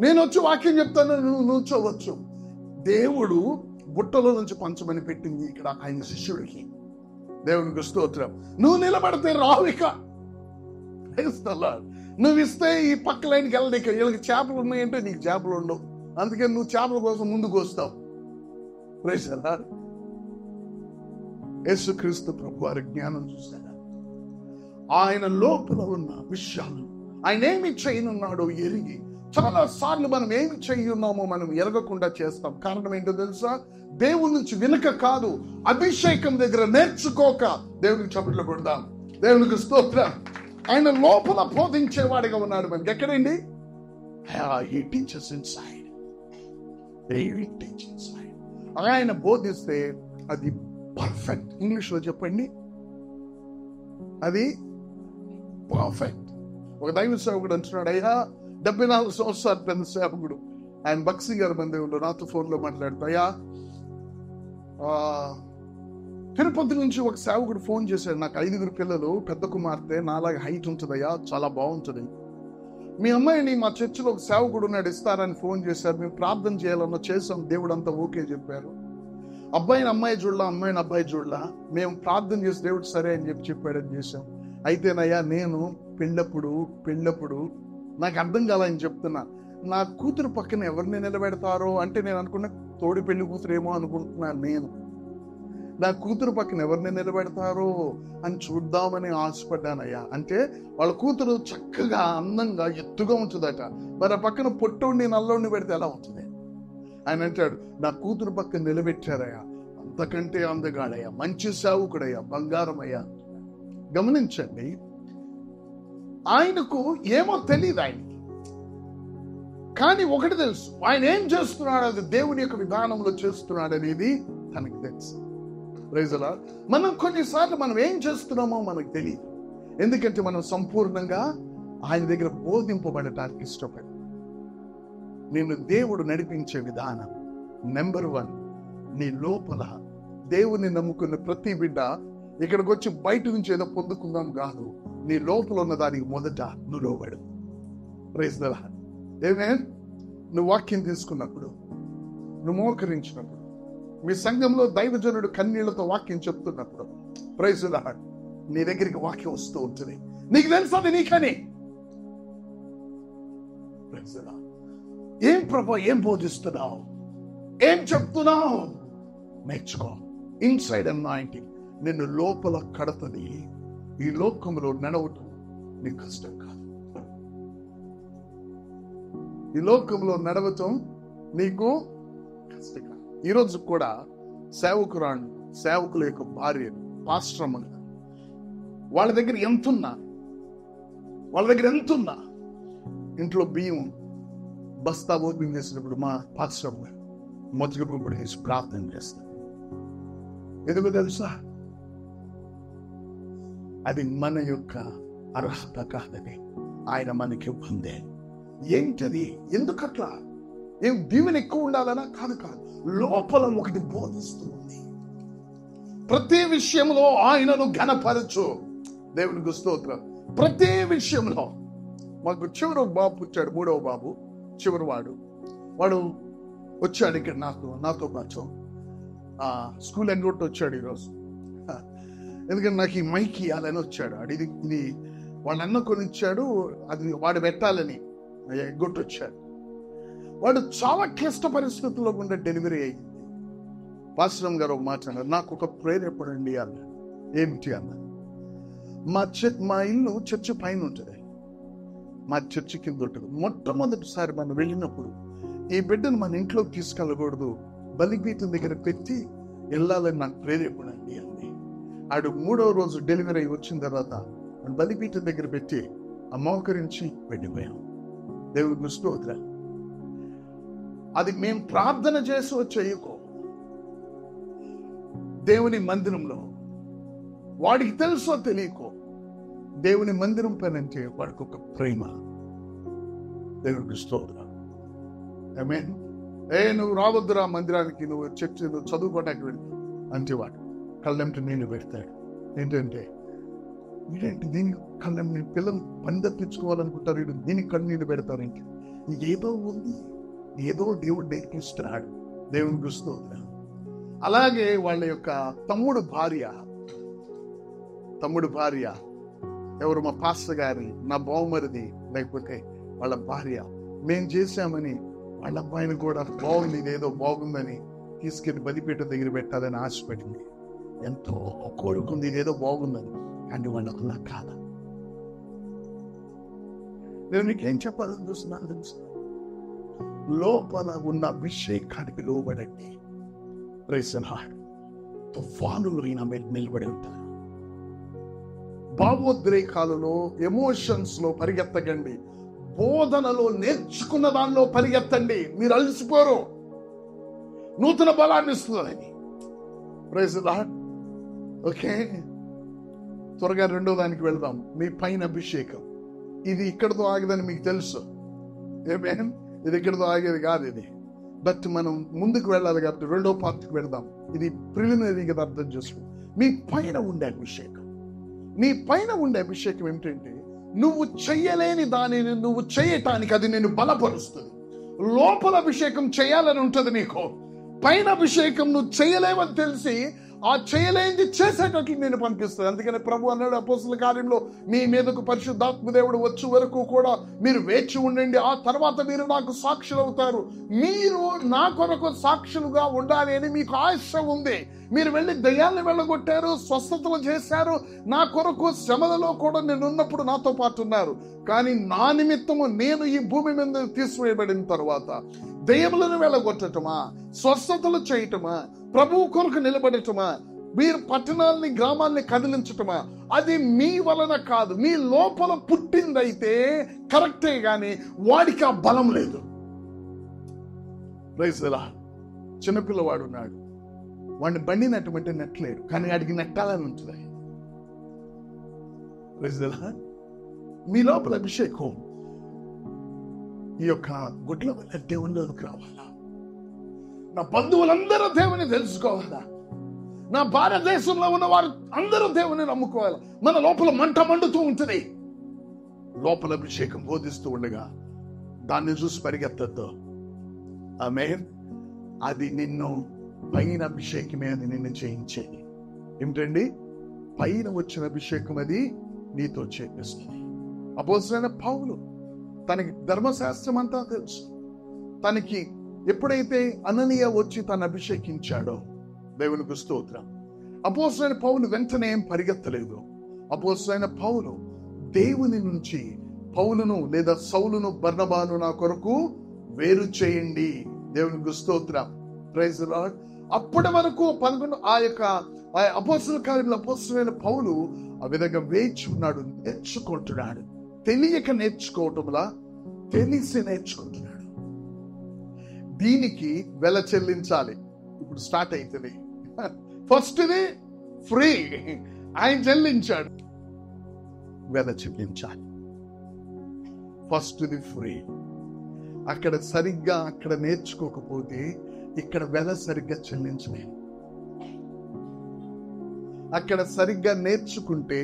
S1: నేను వచ్చి వాక్యం చెప్తాను, నువ్వు నుంచోవచ్చు. దేవుడు బుట్టలో నుంచి పంచమని పెట్టింది ఇక్కడ ఆయన శిష్యుడికి. దేవునికి స్తోత్రం. నువ్వు నిలబడితే రావిక, నువ్వు ఇస్తే ఈ పక్క లైన్కి వెళ్ళనిక. వీళ్ళకి చేపలు ఉన్నాయంటే నీకు చేపలు ఉండవు, అందుకని నువ్వు చేపల కోసం ముందుకు వస్తావు. Praise the lord. యేసుక్రీస్తు ప్రభు వారి జ్ఞానం చూశారా? ఆయన లోపల ఉన్న విషయాలు ఆయన ఏమి చేయనున్నాడో ఎరిగి, చాలా సార్లు మనం ఏమి చేయన్నామో మనం ఎరగకుండా చేస్తాం. కారణం ఏంటో తెలుసా? దేవుని నుంచి వినక కాదు, అభిషేకం దగ్గర నేర్చుకోక. దేవునికి చప్పట్లు కొడదాం. దేవునికి స్తోత్రం. ఆయన లోపల బోధించేవాడిగా ఉన్నాడు మనకి. ఎక్కడండి? He teaches inside. ఆయన బోధిస్తే అది పర్ఫెక్ట్. ఇంగ్లీష్ లో చెప్పండి, అది పర్ఫెక్ట్. ఒక దైవ సేవకుడు అంటున్నాడు, అయ్యా 74 సంవత్సరాలు పెద్ద సేవకుడు ఆయన బక్సీ గారి మందిరంలో నాతో ఫోన్లో మాట్లాడుతాయా, తిరుపతి నుంచి ఒక సేవకుడు ఫోన్ చేశాడు, నాకు 5 పిల్లలు, పెద్ద కుమార్తె, నాలాగా హైట్ ఉంటుందయ్యా, చాలా బాగుంటుంది. మీ అమ్మాయిని మా చర్చిలో ఒక సేవకుడు ఉన్నాడు, ఇస్తారని ఫోన్ చేశారు. మేము ప్రార్థన చేయాలన్నా చేసాం, దేవుడు అంతా ఓకే చెప్పారు. అబ్బాయిని అమ్మాయి చూడలా, అమ్మాయిని అబ్బాయి చూడలా. మేము ప్రార్థన చేసి దేవుడు సరే అని చెప్పాడని చేసాం. అయితేనయ్యా నేను పెళ్ళప్పుడు నాకు అర్థం కాలని చెప్తున్నా, నా కూతురు పక్కన ఎవరిని నిలబెడతారో అంటే నేను అనుకున్నా తోడి పెళ్లి కూతురేమో అనుకుంటున్నాను. నేను నా కూతురు పక్కన ఎవరిని నిలబెడతారో అని చూద్దామని ఆశపడ్డానయ్యా. అంటే వాళ్ళ కూతురు చక్కగా అందంగా ఎత్తుగా ఉంటుందట, మరి ఆ పక్కన పొట్టోడిని నల్లోడిని పెడితే ఎలా ఉంటుంది? ఆయన అంటాడు, నా కూతురు పక్కన నిలబెట్టారయ్యా, అంతకంటే అందగాడయ్యా, మంచి సేవకుడయ్యా, బంగారం అయ్యా. గమనించండి, ఆయనకు ఏమో తెలియదు ఆయనకి, కానీ ఒకటి తెలుసు, ఆయన ఏం చేస్తున్నాడు అది దేవుని యొక్క విధానంలో చేస్తున్నాడు అనేది తనకి తెలుసు. Praise the lord. మనం కొన్నిసార్లు మనం ఏం చేస్తున్నామో మనకు తెలియదు, ఎందుకంటే మనం సంపూర్ణంగా ఆయన దగ్గర బోధింపబడటానికి ఇష్టపడి. నిన్ను దేవుడు నడిపించే విధానం నెంబర్ 1, నీ లోపల దేవుని నమ్ముకున్న ప్రతి బిడ్డ ఇక్కడికి వచ్చి బయట నుంచి ఏదో పొందుకుందాం కాదు, నీ లోపల ఉన్న దానికి మొదట నువ్వు లోబడు. Praise the lord. ఆమేన్. నువ్వు వాక్యం తీసుకున్నప్పుడు, నువ్వు మోకరించినప్పుడు, మీ సంఘంలో దైవజనుడు కన్నీళ్లతో వాక్యం చెప్తున్నప్పుడు, ప్రైజ్ ది లార్డ్, నీ దగ్గరికి వాక్యం వస్తూ ఉంటుంది. నీకు తెలుసు అది నీకని. Praise the Lord. ఏం ప్రభు, ఏం బోధిస్తున్నావు, ఏం చెప్తున్నావు, నేర్చుకో. ఇన్సైడ్ అనాయింటింగ్ నిన్ను లోపల కడతది. ఈ లోకంలో నడవటం నీకు కష్టం కాదు. ఈ లోకంలో నడవటం నీకు కష్టం కాదు. ఈరోజు కూడా సేవకుల యొక్క భార్యలు, పాస్టర్లు, వాళ్ళ దగ్గర ఎంతున్నా ఇంట్లో బియ్యం బస్తా ఓపెన్ చేసినప్పుడు మా పాస్టర్ మొదటి గుంపుడు వేసి ప్రార్థన చేస్తారు. ఎందుకు తెలుసా? అది మన యొక్క అర్హత కాదని ఆయన మనకి ఇవ్వందే. ఏంటది? ఎందుకట్లా? ఏం దీవెన ఎక్కువ ఉండాలనా? కాదు కాదు, లోపల ఒకటి బోధిస్తూ ఉంది. ప్రతి విషయంలో ఆయనను ఘనపరచు. దేవునికి స్తోత్రం. ప్రతి విషయంలో. మాకు చివరి ఒక బాబు పుట్టాడు, 3వ బాబు, చివరి వాడు వచ్చాడు ఇక్కడ నాతో పాటు స్కూల్ ఎగ్గొట్టి వచ్చాడు ఈరోజు. ఎందుకంటే నాకు ఈ మైక్ ఇవ్వాలని వచ్చాడు. ఇది వాళ్ళ అన్న కొని ఇచ్చాడు, అది వాడు పెట్టాలని ఎగ్గొట్టి వచ్చాడు. వాడు చాలా క్లిష్ట పరిస్థితుల్లో గుండా డెలివరీ అయ్యింది. పాస్టర్ గారు ఒక మాట అన్నారు, నాకు ఒక ప్రేరేపడండి అన్నాడు. ఏమిటి అన్నాడు? మా ఇల్లు చర్చి పైన ఉంటుంది, మా చర్చి కింద ఉంటుంది. మొట్టమొదటిసారి మనం వెళ్ళినప్పుడు ఈ బిడ్డను మన ఇంట్లోకి తీసుకెళ్ళకూడదు, బలిపీఠం దగ్గర పెట్టి వెళ్ళాలని నాకు ప్రేరేపడండి అంది. ఆడు 3వ రోజు డెలివరీ అయి వచ్చిన తర్వాత బలిపీఠం దగ్గర పెట్టి మోకరించి వెళ్ళిపోయాం. దేవుడికి స్తోత్రం. అది మేము ప్రార్థన చేసి వచ్చేయకో దేవుని మందిరంలో, వాడికి తెలుసో తెలియకో దేవుని మందిరం పైన అంటే వాడికి ఒక ప్రేమ. దేవుడికి స్తోత్రం. ఆమేన్. నువ్వు రావద్దురా మందిరానికి, నువ్వు చర్చి నువ్వు చదువుకోవడానికి వెళ్తా అంటే వాడు కళ్ళెంట నీళ్ళు పెడతాడు. ఏంటంటే వీడేంటి దీనికి కళ్ళెం, పిల్లలు పని తప్పించుకోవాలనుకుంటారు, వీడు దీనికి కన్నీళ్ళు పెడతారు. ఇంక ఏదో ఉంది, ఏదో దేవుడు నేర్పిస్తున్నాడు. దేవునికి స్తోత్రం. అలాగే వాళ్ళ యొక్క తమ్ముడు భార్య ఎవరు, మా పాస్టర్ గారి, నా బావమరిది, లేకపోతే వాళ్ళ భార్య, మేం చేశామని వాళ్ళ అబ్బాయిని కూడా బాగుంది, ఇదేదో బాగుందని తీసుకెళ్లి బలిపీఠం దగ్గర పెట్టాలని ఆశపడింది. ఎంతో కోరుకుంది ఇదేదో బాగుందని, కానీ వాళ్ళకు నాకు కాదు. నేను నీకేం చెప్పాలని చూస్తున్నాను తెలుసు? లోపల ఉన్న అభిషేకానికి లోబడండి. తుఫానులు ఈయన మీద నిలబడి ఉంటారు. భావోద్రేకాలలో, ఎమోషన్స్ లో పరిగెత్తకండి. బోధనలో నేర్చుకున్న దానిలో పరిగెత్తండి. మీరు అలసిపోరు. నూతన బలాన్ని ఇస్తుందని. Praise the lord. ఓకే, త్వరగా 2వ దానికి వెళ్దాం. మీ పైన అభిషేకం. ఇది ఇక్కడతో ఆగదని మీకు తెలుసు. ఆమేన్. ఇది ఇక్కడతో ఆగేది కాదు ఇది. బట్ మనం ముందుకు వెళ్ళాలి కాబట్టి 2వ పార్ట్కి వెళ్దాం. ఇది ప్రిలిమినరీగా అర్థం చేసుకో. మీ పైన ఉండే అభిషేకం. నీ పైన ఉండే అభిషేకం ఏమిటంటే, నువ్వు చెయ్యలేని దానిని నువ్వు చేయటానికి అది నేను బలపరుస్తుంది. లోపల అభిషేకం చేయాలని ఉంటుంది నీకు. పైన అభిషేకం నువ్వు చేయలేవని తెలిసి ఆ చేయలేనిది చేసేటట్లు నేను పంపిస్తాను. అందుకని ప్రభు అన్నాడు అపోస్తల కార్యంలో, మీ మీదకు పరిశుద్ధాత్మ దేవుడు వచ్చే వరకు కూడా మీరు వేచి ఉండండి, ఆ తర్వాత మీరు నాకు సాక్షులు అవుతారు. మీరు నా కొరకు సాక్షులుగా ఉండాలి అని మీకు ఆశ ఉంది. మీరు వెళ్ళి దయ్యాలను వెళ్ళగొట్టారు, స్వస్థతలు చేశారు. నా కొరకు శ్రమలలో కూడా నేను ఉన్నప్పుడు నాతో పాటు ఉన్నారు. కానీ నా నిమిత్తము నేను ఈ భూమి మీద తీసివేయబడిన తర్వాత దయ్యములను వెళ్ళగొట్టటమా, స్వస్థతలు చేయటమా, ప్రభువు కొరకు నిలబడటమా, మీరు పట్టణాలని గ్రామాలని కదిలించటమా, అది మీ వలన కాదు. మీ లోపల పుట్టిందైతే కరెక్టే, గాని వాడికి ఆ బలం లేదు. Praise the lord. చిన్నపిల్లవాడు ఉన్నాడు, వాడిని బండి నెట్టమంటే నెట్టలేడు, కానీ వాడికి నెట్టాలని ఉంటుంది. Praise the lord. మీ లోపల అభిషేకం ఈ యొక్క గుడ్ల వల్ల దేవునిలోకి రావాలా? నా బంధువులందరూ దేవుని తెలుసుకోవాలా? నా భారతదేశంలో ఉన్న వారు అందరూ దేవుని నమ్ముకోవాలి. మన లోపల మంట మండుతూ ఉంటుంది. లోపల అభిషేకం బోధిస్తూ ఉండగా దాన్ని చూసి పరిగెత్తద్దు. ఆమేన్. అది నిన్ను పైన అభిషేకమే, అది నిన్ను చేయించేది. ఏమిటండి? పైన వచ్చిన అభిషేకం అది నీతో చేపిస్తుంది. అపోస్తలుడైన పౌలు, తనకి ధర్మశాస్త్రం అంతా తెలుసు. తనకి ఎప్పుడైతే అననీయ వచ్చి తను అభిషేకించాడో, దేవునికి స్తోత్రం, అపోస్తలుడైన పౌలు వెంటనే ఏం పరిగెత్తలేదు. అపోస్తలుడైన పౌలు దేవుని నుంచి పౌలును లేదా సౌలును బర్నబాను నా కొరకు వేరు చేయండి. దేవునికి స్తోత్రం. Praise the lord. అప్పటి వరకు 11 ఆ యొక్క అపోస్తలుల కార్యంలో అపోస్తలుడైన పౌలు ఆ విధంగా వేచి ఉన్నాడు, నేర్చుకుంటున్నాడు. తెలియక నేర్చుకోవటంలా తెలిసి నేర్చుకుంటున్నాడు. దీనికి వెల చెల్లించాలి. ఇప్పుడు స్టార్ట్ అవుతుంది. ఫస్ట్ ఇది ఫ్రీ, ఆయన చెల్లించాడు. వెల చెల్లించాలి. ఫస్ట్ ఇది ఫ్రీ, అక్కడ నేర్చుకోకపోతే ఇక్కడ వెల సరిగ్గా చెల్లించలేము. అక్కడ సరిగ్గా నేర్చుకుంటే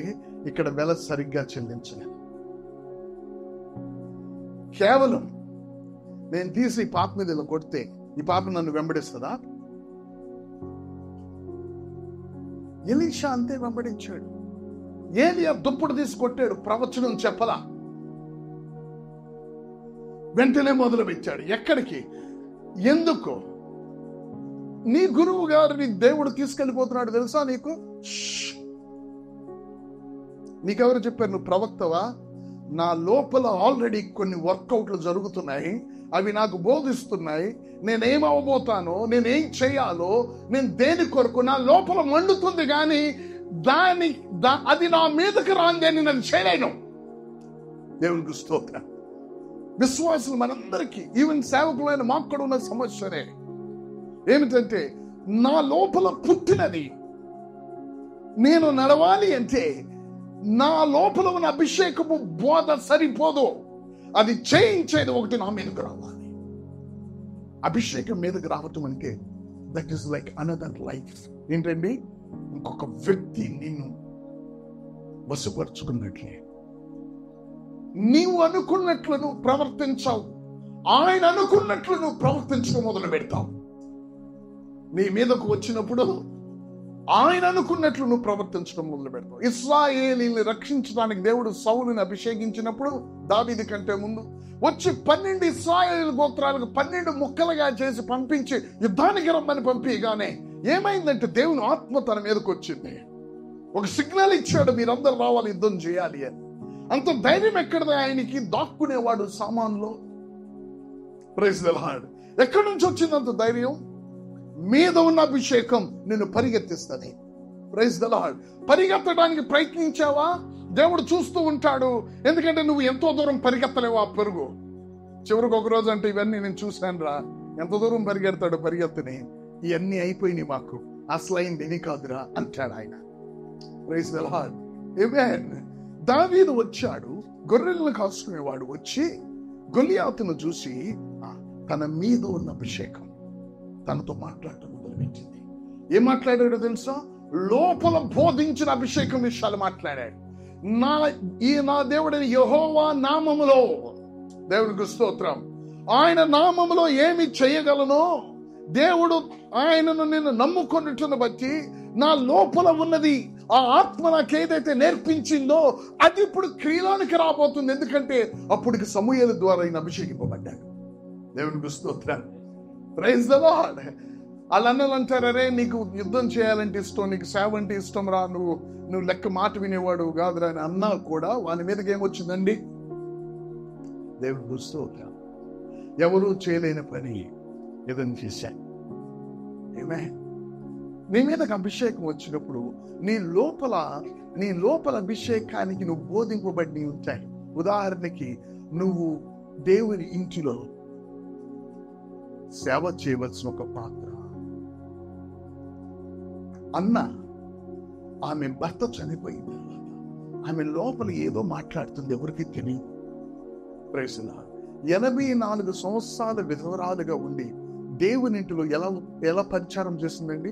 S1: ఇక్కడ వెల సరిగ్గా చెల్లించలేము. కేవలం నేను తీసి ఈ పాప మీద ఇలా కొడితే ఈ పాప నన్ను వెంబడిస్తుందా? ఎలీషా అంతే వెంబడించాడు. ఏలియా దుప్పుడు తీసి కొట్టాడు, ప్రవచనం చెప్పలా, వెంటనే మొదలు పెట్టాడు. ఎక్కడికి? ఎందుకు? నీ గురువు గారిని దేవుడు తీసుకెళ్ళిపోతున్నాడు తెలుసా నీకు? నీకెవరు చెప్పారు నువ్వు ప్రవక్తవా? నా లోపల ఆల్రెడీ కొన్ని వర్కౌట్లు జరుగుతున్నాయి, అవి నాకు బోధిస్తున్నాయి. నేనేం అవ్వబోతానో, నేనేం చేయాలో, నేను దేని కొరకు నా లోపల మండుతుంది, కానీ అది నా మీదకి రాందే నేను చేయలేను. దేవునికి స్తోత్రం. విశ్వాసులు మనందరికీ, ఈవెన్ సేవకులైన మాకు కూడా ఉన్న సమస్యనే ఏమిటంటే, నా లోపల పుట్టినది నేను నడవాలి అంటే నా లోపల ఉన్న అభిషేకము బోధ సరిపోదు, అది చేయించేది ఒకటి నా మీదకు రావాలి. అభిషేకం మీదకు రావటం అంటే that is like another life. ఏంటండి? ఇంకొక వ్యక్తి నిన్ను వశపరుచుకున్నట్లే. నీవు అనుకున్నట్లు నువ్వు ప్రవర్తించావు, ఆయన అనుకున్నట్లు నువ్వు ప్రవర్తించడం మొదలు పెడతావు. నీ మీదకు వచ్చినప్పుడు ఆయన అనుకున్నట్లు నువ్వు ప్రవర్తించడం మొదలు పెడతావు. ఇశ్రాయేలీని రక్షించడానికి దేవుడు సౌలుని అభిషేకించినప్పుడు దావీదు కంటే ముందు వచ్చి 12 ఇశ్రాయేలు గోత్రాలకు 12 ముక్కలుగా చేసి పంపించి యుద్ధానికి రమ్మని పంపిగానే ఏమైందంటే దేవుని ఆత్మ తన మీదకి వచ్చింది. ఒక సిగ్నల్ ఇచ్చాడు, మీరందరూ రావాలి, యుద్ధం చేయాలి అని. అంత ధైర్యం ఎక్కడది ఆయనకి? దాక్కునేవాడు సామాన్లో. Praise the Lord. ఎక్కడి నుంచి వచ్చింది అంత ధైర్యం? మీద ఉన్న అభిషేకం నిన్ను పరిగెత్తిస్తుంది. Praise the lord. పరిగెత్తడానికి ప్రయత్నించావా? దేవుడు చూస్తూ ఉంటాడు, ఎందుకంటే నువ్వు ఎంతో దూరం పరిగెత్తలేవు. ఆ పరుగు చివరికి ఒక రోజు అంటే ఇవన్నీ నేను చూశాను రా, ఎంత దూరం పరిగెడతాడు, పరిగెత్తని ఇవన్నీ అయిపోయినాయి, మాకు అసలైంది ఇది కాదురా అంటాడు ఆయన. Praise the lord. ఆమేన్. దావీదు వచ్చాడు, గొర్రెలను కాసుకునేవాడు వచ్చి గొలియాతును చూసి తన మీద ఉన్న అభిషేకం తనతో మాట్లాడటం మొదలుపెట్టింది. ఏం మాట్లాడాడో తెలుసా? లోపల బోధించిన అభిషేకం విషయాలు మాట్లాడాడు. నా దేవుడని యెహోవా నామములో, దేవునికి స్తోత్రం, ఆయన నామములో ఏమి చేయగలనో, దేవుడు ఆయనను నేను నమ్ముకున్నట్టును బట్టి నా లోపల ఉన్నది, ఆ ఆత్మ నాకేదైతే నేర్పించిందో అది ఇప్పుడు క్రియలోనికి రాబోతుంది. ఎందుకంటే అప్పటికి సమూయేలు ద్వారా ఆయన అభిషేకింపబడ్డాడు. దేవునికి స్తోత్రం. Praise the lord. వాళ్ళన్నలు అంటారు, అరే నీకు యుద్ధం చేయాలంటే ఇష్టం, నీకు సేవ అంటే ఇష్టం రా, నువ్వు లెక్క మాట వినేవాడు కాదురా అని అన్నా కూడా వాని మీదకి ఏమొచ్చిందండి? దేవునికి స్తోత్రం. ఎవరూ చేయలేని పని ఏదైనా చేశాను. నీ మీదకి అభిషేకం వచ్చినప్పుడు నీ లోపల అభిషేకానికి నువ్వు బోధింపబడి ఉంటాయి. ఉదాహరణకి నువ్వు దేవుని ఇంటిలో సేవ చేయవలసిన ఒక పాత్ర. అన్న ఆమె భర్త చనిపోయిన తర్వాత ఆమె లోపల ఏదో మాట్లాడుతుంది, ఎవరికి తెలియదు. Praise the lord. 84 సంవత్సరాల విధవరాలుగా ఉండి దేవుని ఇంటిలో ఎలా పరిచారం చేస్తుందండి?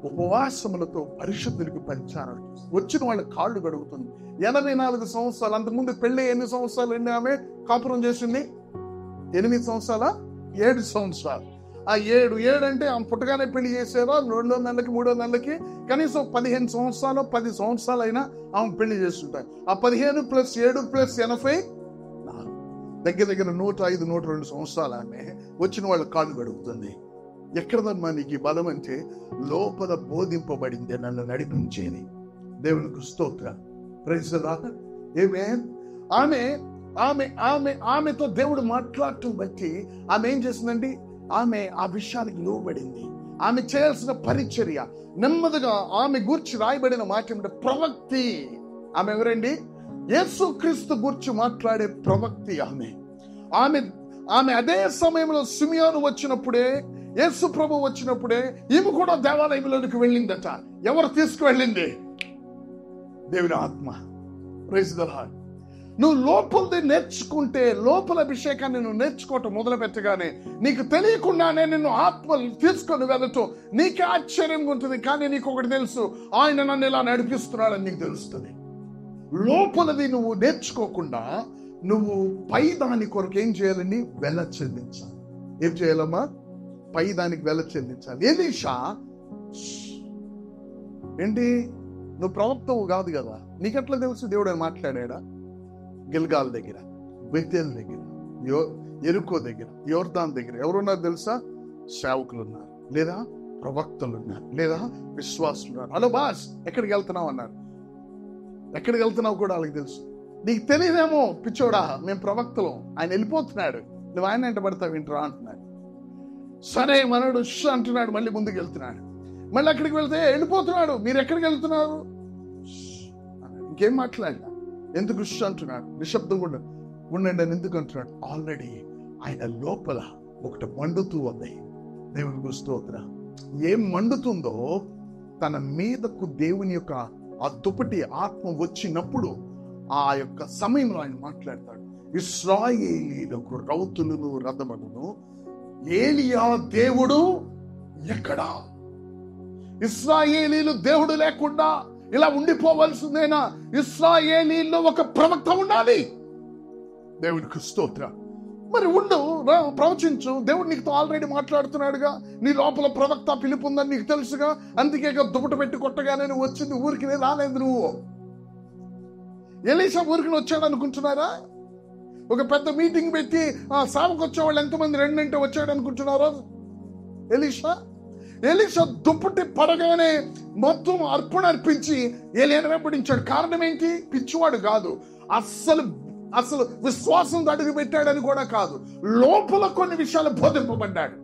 S1: ఉపవాసములతో పరిశుద్ధులకు పరిచారం వచ్చిన వాళ్ళ కాళ్ళు గడుగుతుంది. 84 సంవత్సరాలు. అంతకుముందు పెళ్ళి ఎన్ని సంవత్సరాలు అండి ఆమె కాపురం చేసింది? 8 సంవత్సరాల 7 సంవత్సరాలు. ఆ 7 అంటే ఆమె పుట్టగానే పెళ్లి చేసారా? 2వ నెలలకి 3వ నెలలకి కనీసం 15 సంవత్సరాలు 10 సంవత్సరాలు అయినా ఆమె పెళ్లి చేస్తుంటారు. ఆ 15 + 7 + 84 దగ్గర 105 102 సంవత్సరాలు ఆమె వచ్చిన వాళ్ళ కాళ్ళు గడుగుతుంది. ఎక్కడదమ్మా నీకు బలం అంటే లోపల బోధింపబడింది, నన్ను నడిపించేది. దేవునికి స్తోత్రం. Praise the lord. ఆమేన్. ఆమెతో దేవుడు మాట్లాడటం బట్టి ఆమె ఏం చేసిందండి? ఆమె ఆ విషయానికి లోబడింది. ఆమె చేయాల్సిన పరిచర్య నెమ్మదిగా ఆమె గూర్చి రాయబడిన మాట ఏమంటే ప్రవక్తి. ఆమె ఎవరండి? యేసుక్రీస్తు గూర్చి మాట్లాడే ప్రవక్తి ఆమె అదే సమయంలో సిమియోను వచ్చినప్పుడే, యేసు ప్రభు వచ్చినప్పుడే ఈమె కూడా దేవాలయంలోనికి వెళ్ళిందట. ఎవరు తీసుకువెళ్ళింది? దేవుని ఆత్మ. Praise the lord. నువ్వు లోపలిది నేర్చుకుంటే, లోపల అభిషేకాన్ని నువ్వు నేర్చుకోవటం మొదలు పెట్టగానే నీకు తెలియకుండానే నిన్ను ఆత్మ తీసుకొని వెళ్ళటం నీకే ఆశ్చర్యంగా ఉంటుంది. కానీ నీకు ఒకటి తెలుసు, ఆయన నన్ను ఇలా నడిపిస్తున్నాడని నీకు తెలుస్తుంది. లోపలది నువ్వు నేర్చుకోకుండా నువ్వు పై దాని కొరకు ఏం చేయాలని? వెల చెల్లించాలి. ఏం చేయాలమ్మా? పై దానికి వెల చెల్లించాలి. ఎలీషా ఏంటి, నువ్వు ప్రవక్తవు కాదు కదా, నీకెట్లా తెలుసు దేవుడు అని మాట్లాడా? గిల్గాల్ దగ్గర, బెతేల్ దగ్గర, ఎరుకో దగ్గర, యోర్దాన్ దగ్గర ఎవరున్నారు తెలుసా? సేవకులు ఉన్నారు, లేదా ప్రవక్తలు ఉన్నారు, లేదా విశ్వాసులు ఉన్నారు. హలో బాస్, ఎక్కడికి వెళ్తున్నావు అన్నారు. ఎక్కడికి వెళ్తున్నావు కూడా వాళ్ళకి తెలుసు. నీకు తెలియదేమో, పిచ్చోడా మేము ప్రవక్తలు, ఆయన వెళ్ళిపోతున్నాడు, నువ్వు ఆయన వెంట పడతావు వింటరా అంటున్నాడు. సరే మనడు అంటున్నాడు, మళ్ళీ ముందుకు వెళ్తున్నాడు. మళ్ళీ అక్కడికి వెళ్తే వెళ్ళిపోతున్నాడు, మీరు ఎక్కడికి వెళ్తున్నారు? ఇంకేం మాట్లాడినా ఎందుకు అంటున్నాడు, నిశ్శబ్దం కూడా ఉండండి అని ఎందుకు అంటున్నాడు? ఆల్రెడీ ఆయన లోపల ఒకటి మండుతూ ఉంది. దేవునికి స్తోత్రం. ఏం మండుతుందో తన మీదకు దేవుని యొక్క ఆ దుప్పటి ఆత్మ వచ్చినప్పుడు ఆ యొక్క సమయంలో ఆయన మాట్లాడతాడు. ఇశ్రాయేలీలకు రౌతులను రథములను ఏలియా దేవుడు ఎక్కడా? ఇశ్రాయేలీలు దేవుడు లేకుండా ఇలా ఉండిపోవలసిందేనా? ఇశ్రాయేలీల్లో ఒక ప్రవక్త ఉండాలి. దేవుడికి స్తోత్రం. మరి ఉండు, ప్రవచించు. దేవుడు నీకు ఆల్రెడీ మాట్లాడుతున్నాడుగా. నీ లోపల ప్రవక్త పిలుపు ఉందని నీకు తెలుసుగా. అందుకే దుప్పట పెట్టి కొట్టగానే నువ్వు వచ్చింది. ఊరికి రాలేదు నువ్వు. ఎలీషా ఊరికి వచ్చాడు అనుకుంటున్నారా? ఒక పెద్ద మీటింగ్ పెట్టి సామకు వచ్చేవాళ్ళు ఎంతమంది రెండింటి వచ్చాడు అనుకుంటున్నారా? ఎలీషా దుప్పటి పడగానే మొత్తం అర్పణ అర్పించి ఏలియాను వెంబడించాడు. కారణం ఏంటి? పిచ్చివాడు కాదు, అసలు విశ్వాసం అడుగు పెట్టాడని కూడా కాదు, లోపల కొన్ని విషయాలు బోధింపబడ్డాడు.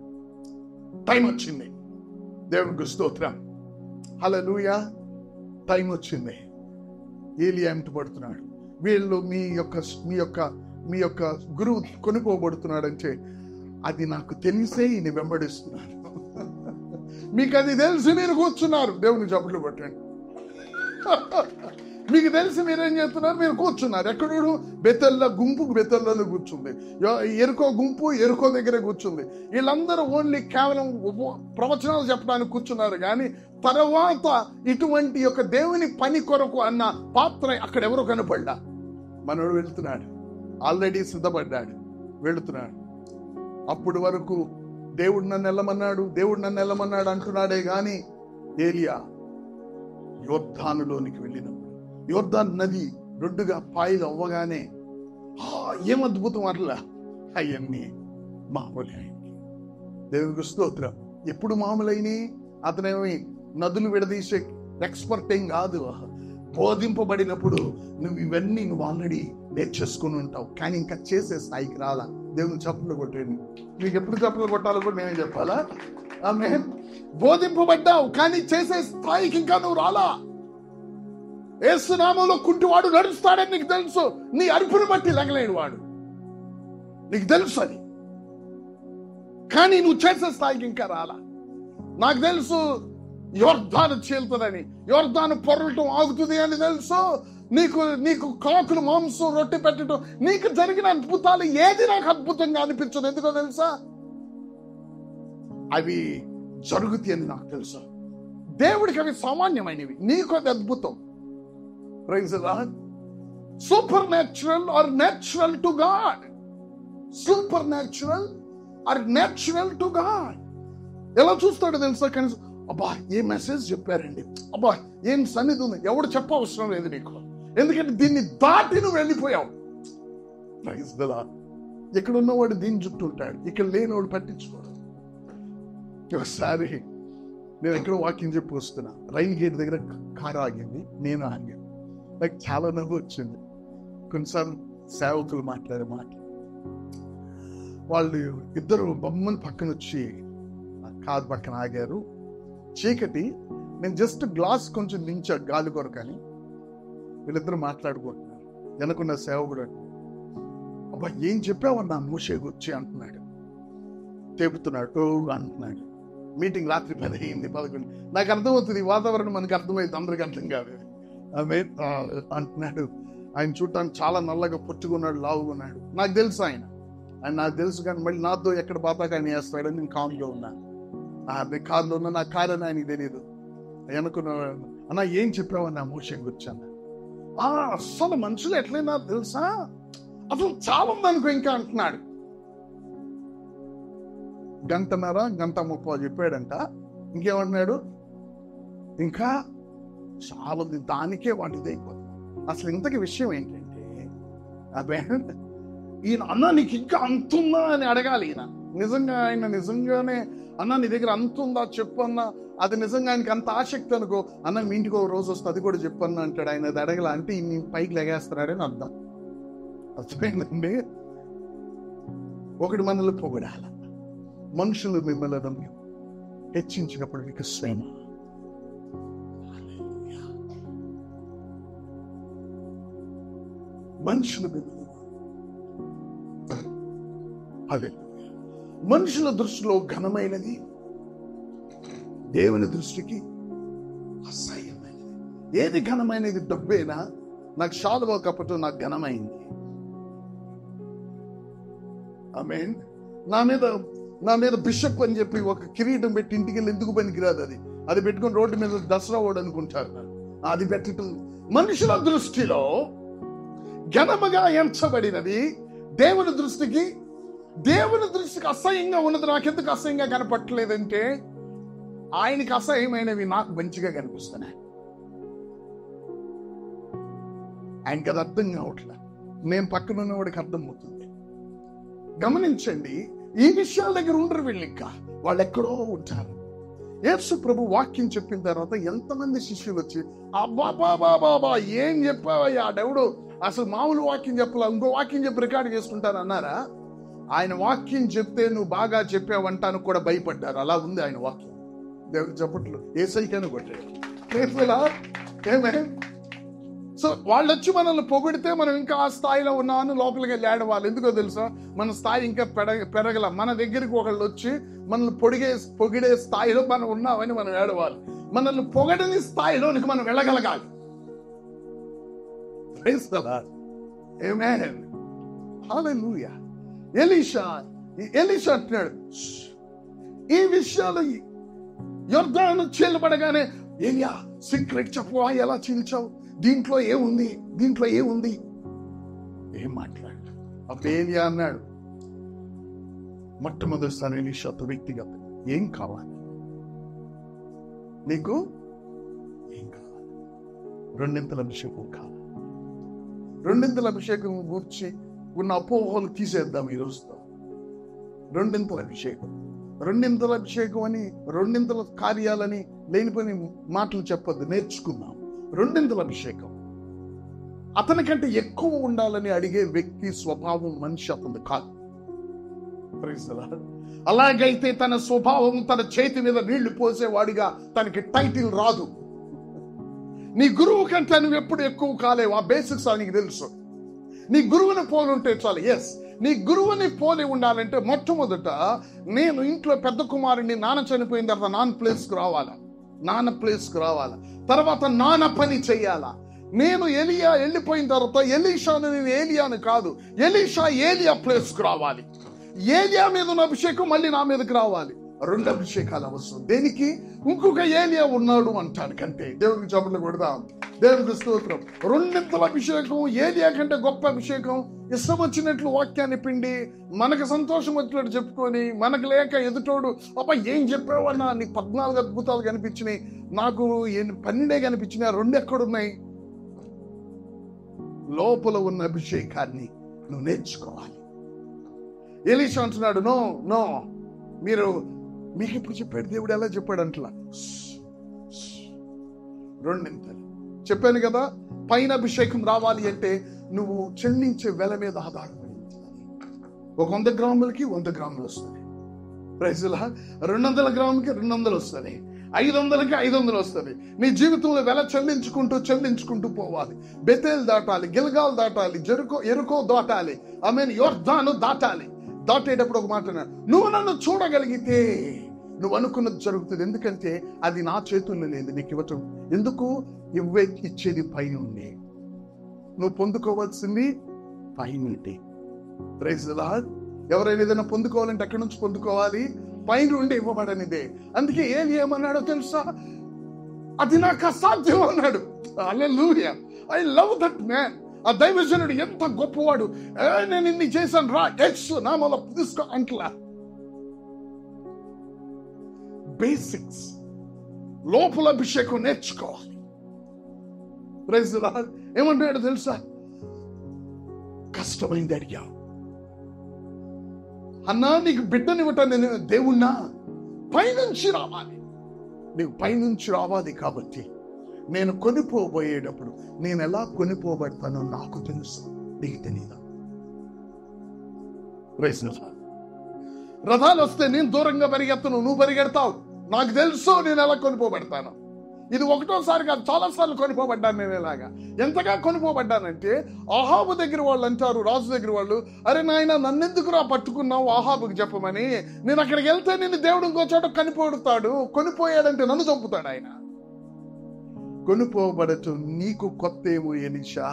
S1: టైం వచ్చింది. దేవునికి స్తోత్రం. హల్లెలూయా. టైం వచ్చింది. ఏలియా వెంటబడుతున్నాడు. వీళ్ళు మీ యొక్క గురువు కొనుక్కోబడుతున్నాడంటే అది నాకు తెలిసే ఈయన వెంబడిస్తున్నాడు. మీకు అది తెలిసి మీరు కూర్చున్నారు. దేవుని చప్పట్లు కొట్టండి. మీకు తెలిసి మీరేం చేస్తున్నారు? మీరు కూర్చున్నారు. ఎక్కడు? బెతెల్ల గుంపు బెతెల్లలో కూర్చుంది. ఎరుకో గుంపు ఎరుకో దగ్గర కూర్చుంది. వీళ్ళందరూ ఓన్లీ కేవలం ప్రవచనాలు చెప్పడానికి కూర్చున్నారు. కానీ తర్వాత ఇటువంటి యొక్క దేవుని పని కొరకు అన్న పాత్ర అక్కడ ఎవరు కనపడ్డా? మనోడు వెళ్తున్నాడు, ఆల్రెడీ సిద్ధపడ్డాడు, వెళుతున్నాడు. అప్పుడు వరకు దేవుడు నన్ను వెళ్ళమన్నాడు అంటున్నాడే గాని ఏలియా యోర్దానులోనికి వెళ్ళినప్పుడు, యోర్దాన్ నది రెండుగా పాయలు అవ్వగానే ఏం అద్భుతం! అట్లా అవన్నీ మామూలు. ఆయనకి దేవునికి స్తోత్రం. ఎప్పుడు మామూలైనవి? అతనేమి నదులు విడదీసే ఎక్స్పర్ట్ ఏం కాదు. బోధింపబడినప్పుడు ఇవన్నీ నువ్వు ఆల్రెడీ నేర్చేసుకుని ఉంటావు. కానీ ఇంకా చేసే స్థాయికి రాలా. దేవుని చప్పట్లు కొట్టండి. మీకు ఎప్పుడు చప్పట్లు కొట్టాలో కూడా నేనే చెప్పాలా? ఆమేన్. బోధింపబడ్డావు కానీ చేసే స్థాయికి ఇంకా నువ్వు రాలా. యేసు నామములో కుంటివాడు నడుస్తాడని నీకు తెలుసు. నీ అరుపును బట్టి లెగలేడు వాడు, నీకు తెలుసు అది. కానీ నువ్వు చేసే స్థాయికి ఇంకా రాలా. నాకు తెలుసు యోర్దాను చీలుతుందని, యోర్దాను పొరలటం ఆగుతుంది అని తెలుసు. నీకు కాకులు మాంసం రొట్టె పెట్టడం, నీకు జరిగిన అద్భుతాలు ఏది నాకు అద్భుతంగా అనిపించదు. ఎందుకో తెలుసా? అవి జరుగుతాయి అని నాకు తెలుసు. దేవుడికి అవి సామాన్యమైనవి, నీకు అది అద్భుతం. Praise the lord. Supernatural are natural to God. Supernatural are natural to God. ఎలా చూస్తాడో తెలుసా? కనీసం అబ్బా ఏ మెసేజ్ చెప్పారండి, అబ్బా ఏం సన్నిధి ఉంది, ఎవడు చెప్పవసరం లేదు నీకు. ఎందుకంటే దీన్ని దాటి నువ్వు వెళ్ళిపోయావు. Praise the lord. ఇక్కడ ఉన్నవాడు దీని చుట్టూ ఉంటాడు, ఇక్కడ లేనివాడు పట్టించుకోడు. ఒకసారి నేను ఎక్కడో వాకింగ్ చెప్పి వస్తున్నా, రైల్ గేట్ దగ్గర కారు ఆగింది, నేను ఆగాను. నాకు చాలా నవ్వు వచ్చింది. కొన్నిసార్లు సేవకులు మాట్లాడే మాట, వాళ్ళు ఇద్దరు బొమ్మని పక్కన వచ్చి కారు పక్కన ఆగారు. చీకటి, నేను జస్ట్ గ్లాస్ కొంచెం దించా గాలి కొరకని. వీళ్ళిద్దరు మాట్లాడుకుంటున్నారు. వెనకున్న సేవకుడు అబ్బా ఏం చెప్పావన్నా మూసే గుర్చి అంటున్నాడు, చెబుతున్నాడు అంటున్నాడు. మీటింగ్ రాత్రి 10 అయింది, 11. నాకు అర్థమవుతుంది, వాతావరణం మనకు అర్థమైంది, అందరికి అర్థం కాదు. ఆమె అంటున్నాడు, ఆయన చూడటానికి చాలా నల్లగా పొట్టుకున్నాడు, లావుకున్నాడు. నాకు తెలుసు ఆయన నాకు తెలుసు, కానీ మళ్ళీ నాతో ఎక్కడ బాతాక ఆయన వేస్తాడని నేను కామ్గా ఉన్నాను. కారులో ఉన్న నా కారు అని ఆయనకి తెలియదు. అనుకున్నాను, అన్న ఏం చెప్పావని నా మోషన్ కూర్చాను. అస్సలు మనుషులు ఎట్లయినా తెలుసా, అసలు చాలా ఉందనుకో ఇంకా అంటున్నాడు. గంట 30 చెప్పాడంట. ఇంకేమంటున్నాడు, ఇంకా చాలా ఉంది, దానికే వాటిది అయిపోతుంది. అసలు ఇంతకి విషయం ఏంటంటే, అదే ఈయన అన్న నీకు ఇంకా అంతుందా అని అడగాలి. ఆయన నిజంగానే అన్న నీ దగ్గర అంతుందా చెప్పు అన్న, అది నిజంగా ఆయనకి అంత ఆసక్తి అనుకో, అన్న మీ ఇంటికి ఒక రోజు వస్తే అది కూడా చెప్పన్న అంటాడు. ఆయన అది అడగల అంటే ఈయన పైకి లెగేస్తున్నాడని అర్థం. అర్థమైందండి. ఒకటి మనల్ని పొగడాల, మనుషులు మిమ్మల్ని హెచ్చించినప్పుడు మీకు శ్రమ. మనుషులు అదే మనుషుల దృష్టిలో ఘనమైనది, దేవుని దృష్టికి అసహ్యమైనది. ఏది ఘనమైనది? డబ్బేనా? నాకు శాలువా కప్పటం నాకు ఘనమైంది. ఆమేన్. నా మీద బిషప్ అని చెప్పి ఒక కిరీటం పెట్టి ఇంటికి వెళ్ళి ఎందుకు పనికిరాదు? అది పెట్టుకుని రోడ్డు మీద దసరా ఓడు అనుకుంటారు. అది పెట్టడం మనుషుల దృష్టిలో ఘనముగా ఎంచబడినది, దేవుని దృష్టికి అసహ్యంగా ఉన్నది. నాకెందుకు అసహ్యంగా కనపట్టలేదంటే, ఆయనకి అసహ్యమైనవి నాకు మంచిగా కనిపిస్తున్నాయి. ఆయనకి అది అర్థం కావట్లే, నేను పక్కన ఉన్నవాడికి అర్థం అవుతుంది. గమనించండి, ఈ విషయాల దగ్గర ఉండరు వీళ్ళు, ఇంకా వాళ్ళు ఎక్కడో ఉంటారు. యేసు ప్రభు వాక్యం చెప్పిన తర్వాత ఎంతమంది శిష్యులు వచ్చి, అబ్బాబాబాబా ఏం చెప్పావయ్యా, డెవడు అసలు మామూలు వాక్యం చెప్పాల, ఇంకో వాక్యం చెప్పి రికార్డు చేసుకుంటారు అన్నారా? ఆయన వాక్యం చెప్తే నువ్వు బాగా చెప్పావంటానికి కూడా భయపడ్డారు. అలా ఉంది ఆయన వాక్యం. దేవుడు చెప్పట్లు ఏసైకైనా కొట్టాడు. సో వాళ్ళు వచ్చి మనల్ని పొగిడితే మనం ఇంకా ఆ స్థాయిలో ఉన్నామని లోపలికి వెళ్ళి ఏడవాలి. ఎందుకో తెలుసా, మన స్థాయి ఇంకా పెరగల. మన దగ్గరికి ఒకళ్ళు వచ్చి మనల్ని పొగిడే స్థాయిలో మనం ఉన్నామని మనం ఏడవాలి. మనల్ని పొగడని స్థాయిలోనికి మనం వెళ్ళగలగాలి. ఆమేన్. హల్లెలూయా. ఎలీషా అంటున్నాడు, ఈ విషయాలు యొర్దాను చీలబడగానే, ఏలియా సీక్రెట్ చెప్పవా, ఎలా చీల్చావు, దీంట్లో ఏముంది ఏం మాట్లాడు. అప్పుడు ఏలియా అన్నాడు, మొట్టమొదటిసారి ఎలీషాతో వ్యక్తిగత, ఏం కావాలి నీకు, ఏం కావాలి? 2 అభిషేకం కావాలి. 2 అభిషేకం గూర్చి ఉన్న అపోహలు తీసేద్దాం ఈ రోజుతో. 2 అభిషేకం అని 2 కార్యాలని లేనిపోని మాటలు చెప్పొద్దు, నేర్చుకుందాం. 2 అభిషేకం. అతనికంటే ఎక్కువ ఉండాలని అడిగే వ్యక్తి స్వభావం మనిషి అతను కాదు. అలాగైతే తన స్వభావం తన చేతి మీద నీళ్లు పోసేవాడిగా తనకి టైటిల్ రాదు. నీ గురువు కంటే నువ్వు ఎప్పుడు ఎక్కువ కాలేవు. ఆ బేసిక్స్ నీకు తెలుసు. నీ గురువుని పోలి ఉంటే చాలు. ఎస్, నీ గురువుని పోలి ఉండాలంటే మొట్టమొదట నేను ఇంట్లో పెద్ద కుమారుడిని, నాన్న చనిపోయిన తర్వాత నాన్న ప్లేస్కి రావాలా, తర్వాత నాన్న పని చెయ్యాలా. నేను ఎలియా వెళ్ళిపోయిన తర్వాత ఎలీషాను నేను ఏలియాను కాదు, ఎలీషా ఏలియా ప్లేస్కి రావాలి. ఏలియా మీద ఉన్న అభిషేకం మళ్ళీ నా మీదకి రావాలి. 2 అభిషేకాలు అవసరం. దేనికి? ఇంకొక ఏలియా ఉన్నాడు అంటాను కంటే. దేవుడికి చప్పట్లు కొడదాం. దేవుడికి స్తోత్రం. 2 అభిషేకం, ఏలియా కంటే గొప్ప అభిషేకం. ఇష్టం వచ్చినట్లు వాక్యాన్ని పిండి మనకు సంతోషం వచ్చినట్టు చెప్పుకొని, మనకు లేక ఎదుటోడు అబ్బా ఏం చెప్పావన్నా, నీకు 14 అద్భుతాలు కనిపించినాయి, నాకు 12 కనిపించినాయి, 2 ఎక్కడున్నాయి? లోపల ఉన్న అభిషేకాన్ని నువ్వు నేర్చుకోవాలి. ఎలీషా అంటున్నాడు, నో మీకు ఇప్పుడు చెప్పాడు దేవుడు, ఎలా చెప్పాడు అంటలా. 2 చెప్పాను కదా. పైన అభిషేకం రావాలి అంటే నువ్వు చెల్లించే వెల మీద ఆధారపడి ఒక 100 గ్రాములకి 100 గ్రాములు వస్తుంది. ప్రైజ్లా 200 గ్రాములకి 200 వస్తుంది, 500కి 500 వస్తుంది. నీ జీవితంలో వెల చెల్లించుకుంటూ పోవాలి. బెతేల్ దాటాలి, గిల్గాల్ దాటాలి, ఎరుకో దాటాలి, ఆమేన్, యొర్దాను దాటాలి. దాటేటప్పుడు ఒక మాట అన్నాడు, నువ్వు నన్ను చూడగలిగితే నువ్వు అనుకున్నది జరుగుతుంది. ఎందుకంటే అది నా చేతుల్లో లేదు నీకు ఇవ్వటం. ఎందుకు? ఇచ్చేది పైన ఉంది. నువ్వు పొందుకోవాల్సింది పైనుండి. Praise the lord. ఎవరైనా ఏదైనా పొందుకోవాలంటే ఎక్కడి నుంచి పొందుకోవాలి? పైనుండి ఇవ్వబడనిదే. అందుకే ఏలి ఏమన్నాడో తెలుసా? అది నాకు అసాధ్యం అన్నాడు. హల్లెలూయా. I love that man. ఆ దైవజనుడు ఎంత గొప్పవాడు. నేను ఇన్ని చేశాను రా, నామలో తీసుకో అంట్లా. బేసిక్స్, లోపల అభిషేకం నేర్చుకోవాలి. Praise the lord. ఏమంటాడు తెలుసా? కష్టమైంది అడిగా. అన్నా నీకు బిడ్డనివ్వటం నేను దేవుణ్ణా? పైనుంచి రావాలి. నీకు పైనుంచి రావాలి కాబట్టి నేను కొనిపోబోయేటప్పుడు నేను ఎలా కొనిపోబడతానో నాకు తెలుసు, నీకు తెలియదా? రథాలు వస్తే నేను దూరంగా పరిగెత్తను, నువ్వు పరిగెడతావు. నాకు తెలుసు నేను ఎలా కొనిపోబడతాను. ఇది ఒకటోసారి కాదు, చాలా సార్లు కొనిపోబడ్డాను నేను. ఇలాగా ఎంతగా కొనిపోబడ్డానంటే ఆహాబు దగ్గర వాళ్ళు అంటారు, రాజు దగ్గర వాళ్ళు, అరే నాయన నన్నెందుకురా పట్టుకున్నావు ఆహాబుకి చెప్పమని. నేను అక్కడికి వెళ్తే నేను దేవుడు ఇంకో చోట కనిపోడుతాడు. కొనిపోయాడంటే నన్ను చంపుతాడు ఆయన. కొనిపోబడటం నీకు కొత్త ఏమో ఎలీషా,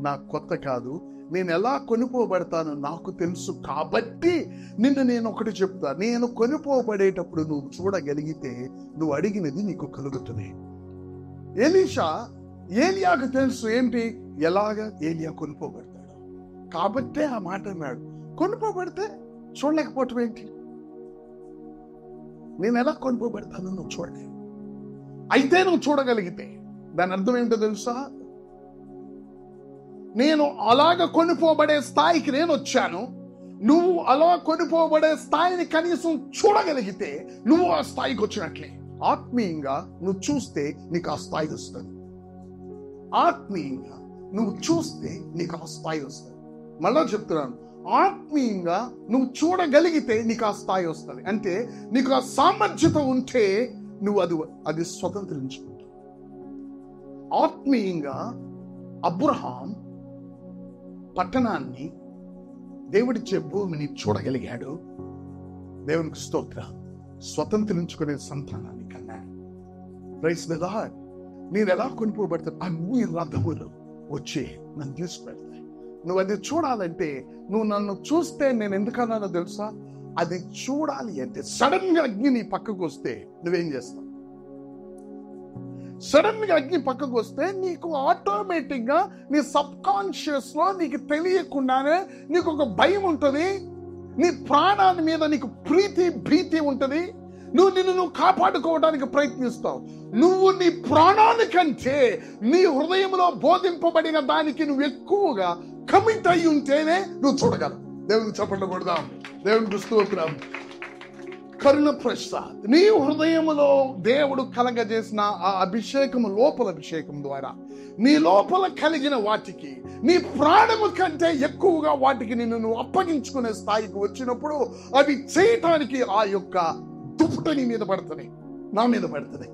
S1: నాకు కొత్త కాదు. నేను ఎలా కొనిపోబడతానో నాకు తెలుసు కాబట్టి నిన్ను నేను ఒకటి చెప్తా. నేను కొనిపోబడేటప్పుడు నువ్వు చూడగలిగితే నువ్వు అడిగినది నీకు కలుగుతుంది. ఎలీషా, ఏలియాకు తెలుసు ఏంటి, ఎలాగ ఏలియా కొనిపోబడతాడు కాబట్టే ఆ మాట అన్నాడు. కొనిపోబడితే చూడలేకపోవటం ఏంటి? నేను ఎలా కొనిపోబడతానో నువ్వు చూడలేవు. అయితే నువ్వు చూడగలిగితే దాని అర్థం ఏంటో తెలుసా? నేను అలాగ కొనిపోబడే స్థాయికి నేను వచ్చాను. నువ్వు అలా కొనిపోబడే స్థాయిని కనీసం చూడగలిగితే నువ్వు ఆ స్థాయికి వచ్చినట్లే. ఆత్మీయంగా నువ్వు చూస్తే నీకు ఆ స్థాయి వస్తుంది. ఆత్మీయంగా నువ్వు చూస్తే నీకు ఆ స్థాయి వస్తుంది. మళ్ళా చెప్తున్నాను, ఆత్మీయంగా నువ్వు చూడగలిగితే నీకు ఆ స్థాయి వస్తుంది. అంటే నీకు ఆ సామర్థ్యత ఉంటే నువ్వు అది స్వతంత్రించుకుంటావు. ఆత్మీయంగా అబ్రహాం పట్టణాన్ని, దేవుడిచ్చే భూమిని చూడగలిగాడు. దేవునికి స్తోత్రం. స్వతంత్రించుకునే సంతానాన్ని కన్నాడు. Praise the lord. నేను ఎలా కొనిపోబడతాను? అన్ని రథములు వచ్చి నన్ను తీసుకువెళ్తాయి. నువ్వు అది చూడాలంటే, నువ్వు నన్ను చూస్తే నేను ఎందుకన్నానో తెలుసా? అది చూడాలి అంటే సడన్ గా అగ్ని నీ పక్కకు వస్తే నువ్వేం చేస్తావు? సడన్ గా అగ్ని పక్కకు వస్తే నీకు ఆటోమేటిక్ గా నీ సబ్ కాన్షియస్ లో నీకు తెలియకుండానే నీకు ఒక భయం ఉంటుంది. నీ ప్రాణాన్ని మీద నీకు భీతి ఉంటుంది. నిన్ను కాపాడుకోవడానికి ప్రయత్నిస్తావు. నువ్వు నీ ప్రాణానికంటే నీ హృదయంలో బోధింపబడిన దానికి నువ్వు ఎక్కువగా కమిట్ అయి ఉంటేనే నువ్వు చూడగలవు. దేవునికి చప్పట్లు కొడదాం. దేవునికి స్తోత్రం. కరుణ ప్రసాద్, నీ హృదయములో దేవుడు కలగజేసిన ఆ అభిషేకము, లోపల అభిషేకం ద్వారా నీ లోపల కలిగిన వాటికి నీ ప్రాణము కంటే ఎక్కువగా వాటికి నిన్ను నువ్వు అప్పగించుకునే స్థాయికి వచ్చినప్పుడు అవి చేయటానికి ఆ యొక్క దుప్పట నీ మీద పడుతుంది, నా మీద పడుతుంది.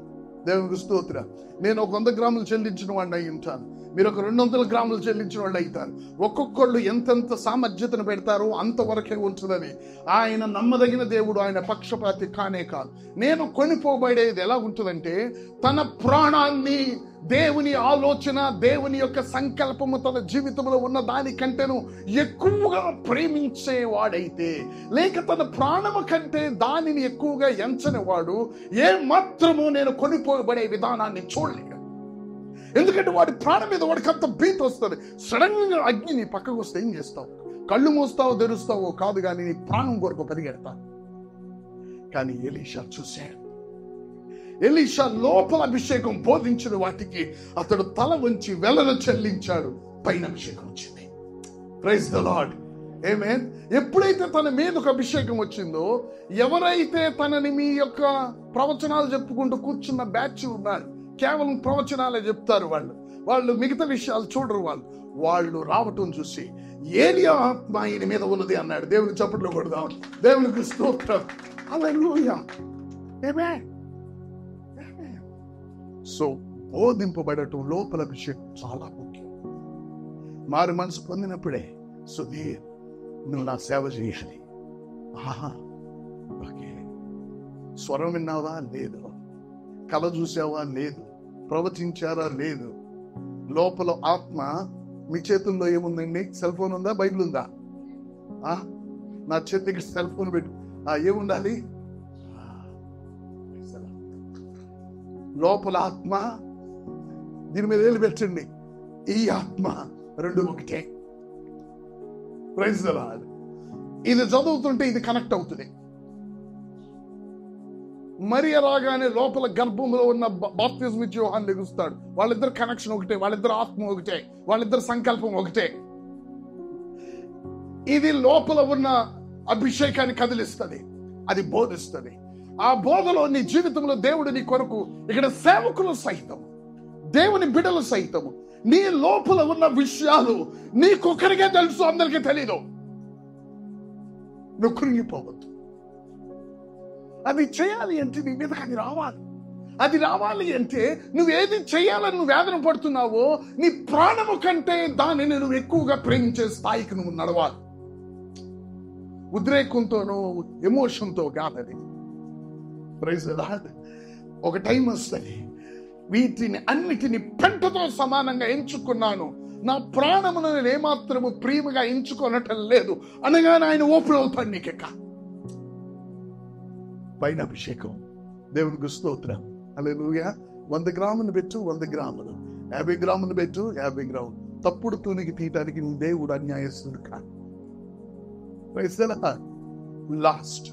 S1: దేవునికి స్తోత్రం. నేను ఒక 100 గ్రాములు చెల్లించిన వాడిని అయి ఉంటాను, మీరు ఒక 200 గ్రాములు చెల్లించిన వాళ్ళు అవుతారు. ఒక్కొక్కళ్ళు ఎంతెంత సామర్థ్యతను పెడతారో అంతవరకే ఉంటుందని. ఆయన నమ్మదగిన దేవుడు, ఆయన పక్షపాతి కానే కాదు. నేను కొనిపోబడేది ఎలా ఉంటుందంటే, తన ప్రాణాన్ని దేవుని ఆలోచన, దేవుని యొక్క సంకల్పము తన జీవితంలో ఉన్న దానికంటేను ఎక్కువగా ప్రేమించేవాడైతే, లేక తన ప్రాణము కంటే దానిని ఎక్కువగా ఎంచని వాడు ఏ మాత్రము నేను కొనిపోబడే విధానాన్ని చూడలేడు. ఎందుకంటే వాడి ప్రాణం మీద వాడికి అంత భీతి వస్తుంది. సడన్ గా అగ్ని నీ పక్కకు వస్తే ఏం చేస్తావు? కళ్ళు మూస్తావు, తెరుస్తావు కాదు, కానీ నీ ప్రాణం కొరకు పరిగెడతావు. కానీ ఎలీషా చూశాడు. ఎలీషా లోపల అభిషేకం బోధించిన వాటికి అతడు తల వంచి వెలను చెల్లించాడు. పైన అభిషేకం వచ్చింది. Praise the Lord. ఆమేన్. ఎప్పుడైతే తన మీద ఒక అభిషేకం వచ్చిందో, ఎవరైతే తనని మీ యొక్క ప్రవచనాలు చెప్పుకుంటూ కూర్చున్న బ్యాచ్ ఉన్నారు, కేవలం ప్రవచనాలే చెప్తారు, వాళ్ళు మిగతా విషయాలు చూడరు. వాళ్ళు రావటం చూసి ఏలియా ఆత్మ ఆయన మీద ఉన్నది అన్నాడు. దేవుని చప్పట్లు కొడదాం. దేవునికి స్తోత్రం. హల్లెలూయా. ఆమేన్. సో బోధింపబడటం, లోపల అభిషేకం చాలా ముఖ్యం. మారు మనసు పొందినప్పుడే సుధీర్ నువ్వు నా సేవ చేయాలి. ఓకే, స్వరం విన్నావా? లేదు. కళ చూసావా? లేదు. ప్రవచించారా? లేదు. లోపల ఆత్మ మీ చేతుల్లో ఏముందండి? సెల్ ఫోన్ ఉందా? బైబిల్ ఉందా? నా చేతికి సెల్ ఫోన్ పెట్టు. ఏముండాలి? లోపల ఆత్మ, దీని మీద ఏళ్ళు పెట్టండి. ఈ ఆత్మ రెండు ఒకటే. Praise the lord. ఇది చదువుతుంటే ఇది కనెక్ట్ అవుతుంది. మరియ రాగానే లోపల గర్భంలో ఉన్న బాప్తిజం ఇచ్చి యోహాను లెగుస్తాడు. వాళ్ళిద్దరు కనెక్షన్ ఒకటే, వాళ్ళిద్దరు ఆత్మ ఒకటే, వాళ్ళిద్దరు సంకల్పం ఒకటే. ఇది లోపల ఉన్న అభిషేకాన్ని కదిలిస్తుంది, అది బోధిస్తుంది. ఆ బోధలో నీ జీవితంలో దేవుడు నీ కొరకు, ఇక్కడ సేవకులు సైతం, దేవుని బిడ్డలు సైతము, నీ లోపల ఉన్న విషయాలు నీకొక్కరికే తెలుసు, అందరికీ తెలీదు. నువ్వు కృంగిపోవద్దు. అది చేయాలి అంటే నీ మీదకి అది రావాలి. అది రావాలి అంటే నువ్వేది చేయాలని నువ్వు వేదన పడుతున్నావో, నీ ప్రాణము కంటే దానిని నువ్వు ఎక్కువగా ప్రేమించే స్థాయికి నువ్వు నడవాలి. ఉద్రేకంతోనో ఎమోషన్తో కాదది. Praise the lord. ఒక టైం వస్తుంది, వీటిని అన్నిటిని పెంటతో సమానంగా ఎంచుకున్నాను, నా ప్రాణమును నేను ఏమాత్రము ప్రియముగా ఎంచుకోనటం లేదు అనగానే ఆయన ఓపెన్ అవుతాడు నీకెక్క. పైన అభిషేకం. దేవునికి స్తోత్రం. హల్లెలూయా. 100 గ్రాములు పెట్టు, 100 గ్రాములు, 50 గ్రాములు పెట్టు, 50 గ్రాములు. తప్పుడు తూనికి తీయటానికి నీ దేవుడు అన్యాయస్తుడు కాదు. లాస్ట్,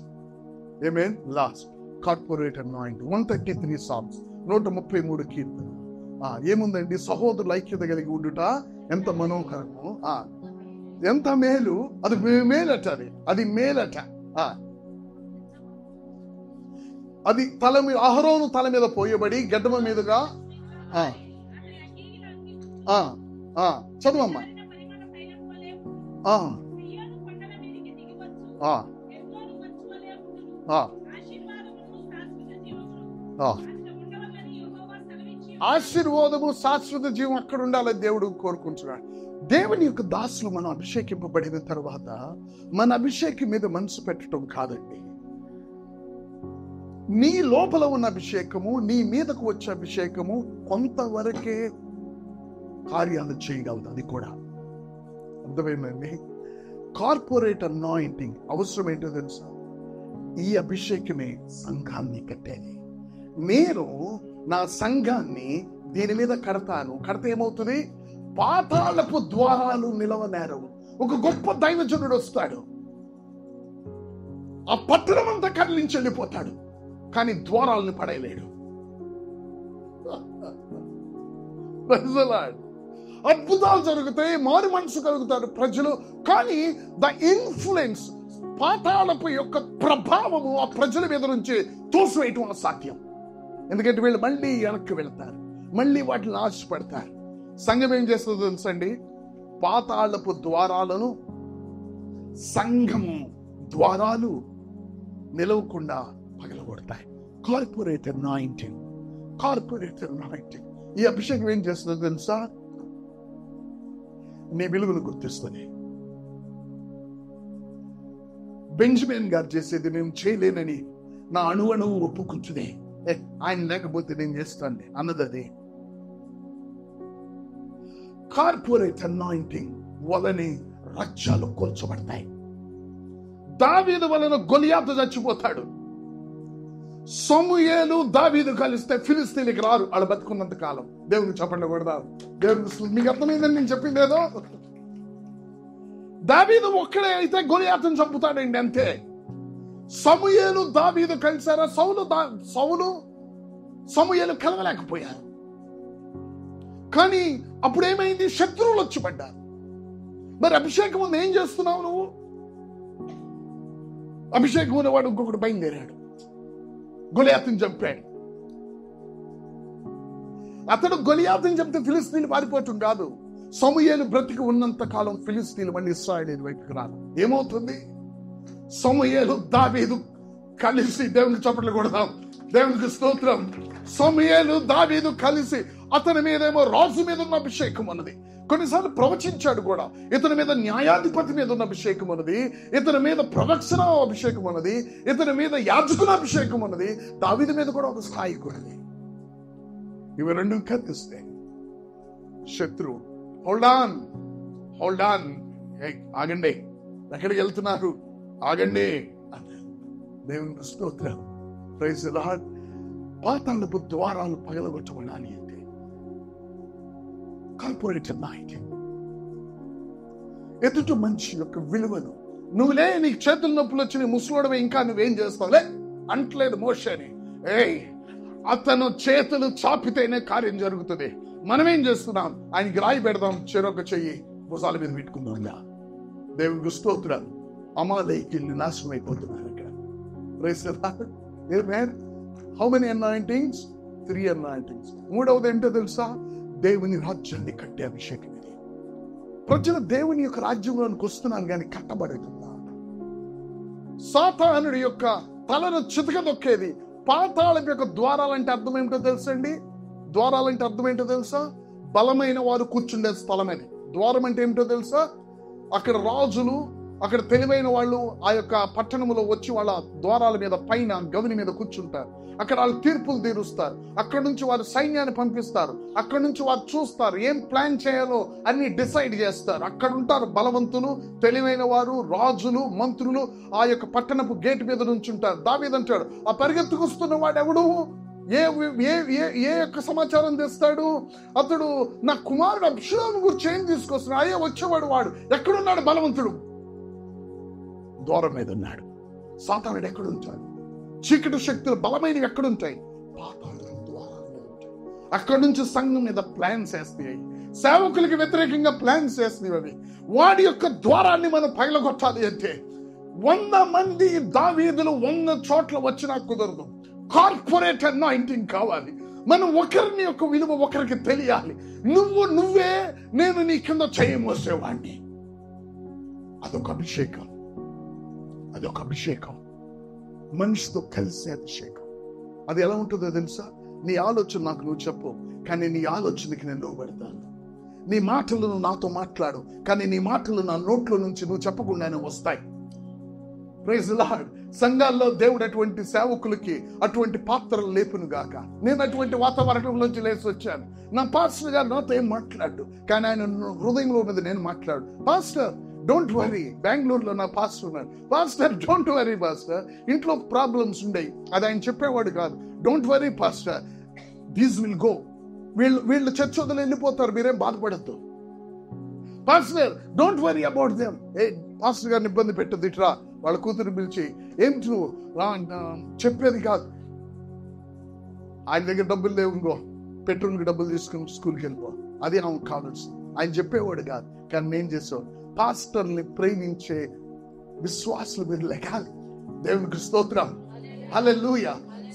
S1: ఆమేన్. Last corporate anointing. 133 Psalms, 133 కీర్తన. ఏముందండి? సహోదరుల ఐక్యత కలిగి ఉండుట ఎంత మనోహరము, ఎంత మేలు. అది మేలట, అది మేలట. అది తల మీద, అహరోను తల మీద పోయబడి గడ్డమ మీదుగా. చదువమ్మా. ఆశీర్వాదము, శాశ్వత జీవం అక్కడ ఉండాలని దేవుడు కోరుకుంటున్నాడు. దేవుని యొక్క దాసులు మనం అభిషేకింపబడిన తర్వాత మన అభిషేకం మీద మనసు పెట్టడం కాదండి. నీ లోపల ఉన్న అభిషేకము, నీ మీదకు వచ్చే అభిషేకము కొంతవరకే కార్యాలు చేయగలదు. అది కూడా అర్థమైందండి. కార్పొరేట్ అనాయింటింగ్ అవసరం ఏంటో తెలుసా? ఈ అభిషేకమే సంఘాన్ని కట్టేది. నేను నా సంఘాన్ని దీని మీద కడతాను. కడితే ఏమవుతుంది? పాతాళపు ద్వారాలు నిలవనేరవు. ఒక గొప్ప దైవజనుడు వస్తాడు, ఆ పట్టణం అంతా కదిలించి వెళ్ళిపోతాడు, కానీ ద్వారాలను పడేయలేడు. అద్భుతాలు జరుగుతాయి, మారు మనసు కలుగుతారు ప్రజలు, కానీ ద ఇన్ఫ్లుయెన్స్, పాతాళపు యొక్క ప్రభావము ఆ ప్రజల మీద నుంచి తోసివేయటం అసాధ్యం. ఎందుకంటే వీళ్ళు మళ్ళీ వెనక్కి వెళ్తారు, మళ్ళీ వాటిని ఆశపడతారు. సంఘం ఏం చేస్తుందో తెలుసండి? పాతాళపు ద్వారాలను, సంఘము ద్వారాలు నిలవకుండా పగలగొడతాయి. Corporate anointing, corporate anointing. ఈ అభిషేకం ఏం చేస్తుందో తెలుసా? నీ విలువను గుర్తిస్తుంది. బెంజమిన్ గారు చేసేది నేను చేయలేనని నా అణువు ఒప్పుకుంటుంది. ఆయన లేకపోతే నేను చేస్తాను అన్నది అది. కార్పొరేట్ అనాయింటింగ్ వలని రాజ్యాలు కూల్చబడతాయి. దావీదు వలన గొలియాతు చచ్చిపోతాడు. సమూయేలు దావీదు కలిస్తే ఫిలిస్తీన్లకు రారు, వాళ్ళు బతుకున్నంత కాలం. దేవునికి చెప్పండి కూడా. దేవునికి మీకు అర్థమైందని నేను చెప్పింది ఏదో. దావీదు ఒక్కడే అయితే గొలియాతును చంపుతాడండి, అంతే. సమూయేలు దావీదు కలిసారా? సౌలు సమూయేలు కలవలేకపోయారు. కానీ అప్పుడు ఏమైంది? శత్రువులు వచ్చి పడ్డారు. మరి అభిషేకం ఉంది, ఏం చేస్తున్నావు నువ్వు? అభిషేకం ఉన్నవాడు ఇంకొకటి బయలుదేరాడు, గొలియాతుని చంపాడు. అతడు గొలియాతుని చంపితే ఫిలిస్తీన్లు పారిపోవటం కాదు. సమూయేలు బ్రతికి ఉన్నంత కాలం ఫిలిస్తీన్లు మళ్ళీ ఇశ్రాయేలు వైపుకి రాదు. ఏమవుతుంది? సమూయేలు దావీదు కలిసి, దేవునికి చప్పట్లు కొడదాం, దేవునికి స్తోత్రం. సమూయేలు దావీదు కలిసి, అతని మీదేమో రాజు మీద ఉన్న అభిషేకం ఉన్నది, కొన్నిసార్లు ప్రవచించాడు కూడా. ఇతని మీద న్యాయాధిపతి మీద ఉన్న అభిషేకం ఉన్నది, ఇతని మీద ప్రవక్తన అభిషేకం ఉన్నది, ఇతని మీద యాజకుల అభిషేకం ఉన్నది, దావీదు మీద కూడా ఒక స్థాయి ఉన్నది. ఇవి రెండు కనిపిస్తే శత్రువు హోల్డ్ ఆన్, హోల్డ్ ఆన్, ఆగండి, ఎక్కడికి వెళ్తున్నారు, ఆగండి. దేవుని స్తోత్రం. Praise the lord. పాతాళపు ద్వారాలు పగలగొట్టబడాలి అంటే కార్పొరేట్ నైట్ ఎదుటి మనిషి యొక్క విలువను, నువ్వులే నీకు చేతుల నొప్పులు వచ్చి నీ ముసలోడవే, ఇంకా నువ్వేం చేస్తావులే అంటలేదు మోషేని. అతను చేతులు చాపితేనే కార్యం జరుగుతుంది. మనమేం చేస్తున్నాం? ఆయనకి రాయి పెడదాం, చెరొక చెయ్యి భుజాల మీద పెట్టుకుందాంగా. దేవునికి స్తోత్రం. అమాలేకీయులు నాశనం అయిపోతున్నారు ఇక్కడ. Praise the lord. ఆమేన్. How many anointings? 3 అనాయింటింగ్స్. మూడవది ఏంటో తెలుసా? దేవుని రాజ్యాన్ని కట్టే అభిషేకం ఇది. ప్రజలు దేవుని యొక్క రాజ్యంలోనికి వస్తున్నారు కానీ కట్టబడుతున్నారు. సాతానుడి యొక్క తలను చితకదొక్కేది పాతాళం యొక్క ద్వారాలంటే అర్థం ఏమిటో తెలుసండి? ద్వారాలంటే అర్థం ఏంటో తెలుసా? బలమైన వారు కూర్చుండే స్థలం అని. ద్వారం అంటే ఏమిటో తెలుసా? అక్కడ రాజులు, అక్కడ తెలివైన వాళ్ళు ఆ యొక్క పట్టణంలో వచ్చి వాళ్ళ ద్వారాల మీద పైన గవిని మీద కూర్చుంటారు. అక్కడ వాళ్ళు తీర్పులు తీరుస్తారు. అక్కడ నుంచి వారు సైన్యాన్ని పంపిస్తారు. అక్కడ నుంచి వారు చూస్తారు, ఏం ప్లాన్ చేయాలో అన్ని డిసైడ్ చేస్తారు. అక్కడ ఉంటారు బలవంతులు, తెలివైన వారు, రాజులు, మంత్రులు ఆ యొక్క పట్టణపు గేట్ మీద నుంచి ఉంటారు. దావీదు అంటాడు, ఆ పరిగెత్తుకొస్తున్న వాడు ఎవడు? ఏ యొక్క సమాచారం తెస్తాడు? అతడు నా కుమారుడు అబ్షాలోము గురించి ఏం తీసుకొస్తున్నాడు? అయ్యే వచ్చేవాడు వాడు. ఎక్కడున్నాడు బలవంతుడు? ద్వారం మీద ఉన్నాడు. సాతానుడు ఎక్కడుంటాడు? చీకటి శక్తులు బలమైనవి ఎక్కడుంటాయి? పాతాళం ద్వారాల మీద ఉంటాయి. అక్కడి నుంచి సంఘం మీద ప్లాన్స్ వేస్తాయి, సేవకులకి వ్యతిరేకంగా ప్లాన్స్ వేస్తాయి. అవి వాడి యొక్క ద్వారాన్ని మనం పగలగొట్టాలి అంటే 100 మంది దావీదులు 100 చోట్ల వచ్చినా కుదరదు. కార్పొరేట్ అనాయింటింగ్ కావాలి. మనం ఒకరిని యొక్క విలువ ఒకరికి తెలియాలి. నువ్వే నేను నీ కింద చేయమోసేవాడిని. అదొక అభిషేకం. అదొక అభిషేకం, మనిషితో కలిసే అభిషేకం. అది ఎలా ఉంటుందో తెలుసా? నీ ఆలోచన నాకు నువ్వు చెప్పు, కానీ నీ ఆలోచనకి నేను లోబడతాను. నీ మాటలు నువ్వు నాతో మాట్లాడు, కానీ నీ మాటలు నా నోట్లో నుంచి నువ్వు చెప్పకుండానే వస్తాయి. Praise the lord. సంఘాల్లో దేవుడు అటువంటి సేవకులకి అటువంటి పాత్రలు లేపును గాక. నేను అటువంటి వాతావరణంలోంచి లేచి వచ్చాను. నా పాస్టర్ గారు నాతో ఏం మాట్లాడు, కానీ ఆయన హృదయంలో ఉన్నది నేను మాట్లాడు. పాస్టర్ డోంట్ వరీ, బెంగళూరులో నా పాస్టర్ ఉన్నాడు. పాస్టర్ డోంట్ వరీ పాస్టర్, ఇంట్లో ప్రాబ్లమ్స్ ఉండేవి, అది ఆయన చెప్పేవాడు కాదు. Don't worry pastor, these will go. వీళ్ళు చర్చ్ వదిలి వెళ్ళిపోతారు, మీరేం బాధపడద్దు. Pastor don't worry about them. Pastor గారిని ఇబ్బంది పెట్టదు, ఇట్రా. వాళ్ళ కూతురు పిలిచి, ఏమిటి నువ్వు చెప్పేది కాదు, ఆయన దగ్గర డబ్బులు లేవు, ఇంకో పెట్రోల్కి డబ్బులు తీసుకుని స్కూల్కి వెళ్ళిపో, అది ఆమెకు కావాల్సి. ఆయన చెప్పేవాడు కాదు, కానీ నేను చేసేవాడు. పాస్టర్ని ప్రేమించే విశ్వాసులు మీరు లెగాలి. దేవునికి స్తోత్రం. హల్లెలూయా.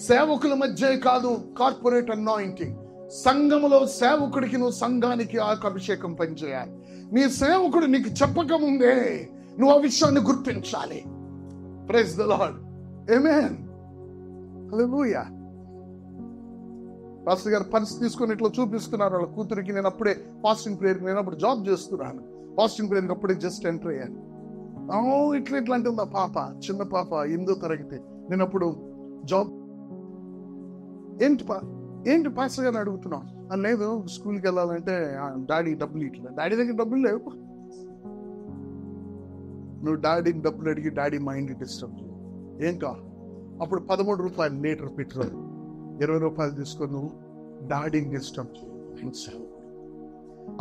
S1: సేవకుల మధ్య కాదు కార్పొరేట్ అనాయింటింగ్. సంఘములో సేవకుడికి నువ్వు సంఘానికి ఆ అభిషేకం పనిచేయాలి. నీ సేవకుడు నీకు చెప్పక ముందే నువ్వు ఆ విషయాన్ని గుర్తించాలి. Praise the lord. ఆమేన్. హల్లెలూయా. పాస్టర్ గారు పర్స్ తీసుకొని ఇట్లా చూపిస్తున్నారు వాళ్ళ కూతురికి. నేను అప్పుడే ఫాస్టింగ్ ప్రేయర్కి, నేను అప్పుడు జాబ్ చేస్తున్నాను. ఫాస్టింగ్ ప్రేయర్కి అప్పుడే జస్ట్ ఎంటర్ అయ్యాను. ఇట్లా అంటుంది ఆ పాప, చిన్న పాప, 8వ తరగతి. నేను అప్పుడు జాబ్. ఏంటి పాస్టర్ గారిని అడుగుతున్నావు? లేదు, స్కూల్కి వెళ్ళాలంటే డాడీ డబ్బులు ఇట్లా. డాడీ దగ్గర డబ్బులు లేవు. నువ్వు డాడీని డబ్బులు అడిగి డాడీ మైండ్ డిస్టర్బ్ చేయి. ఏం కా అప్పుడు 13 రూపాయలు లీటర్ పెట్రోల్, 20 రూపాయలు తీసుకొని నువ్వు డాడీని డిస్టర్బ్ చేయి.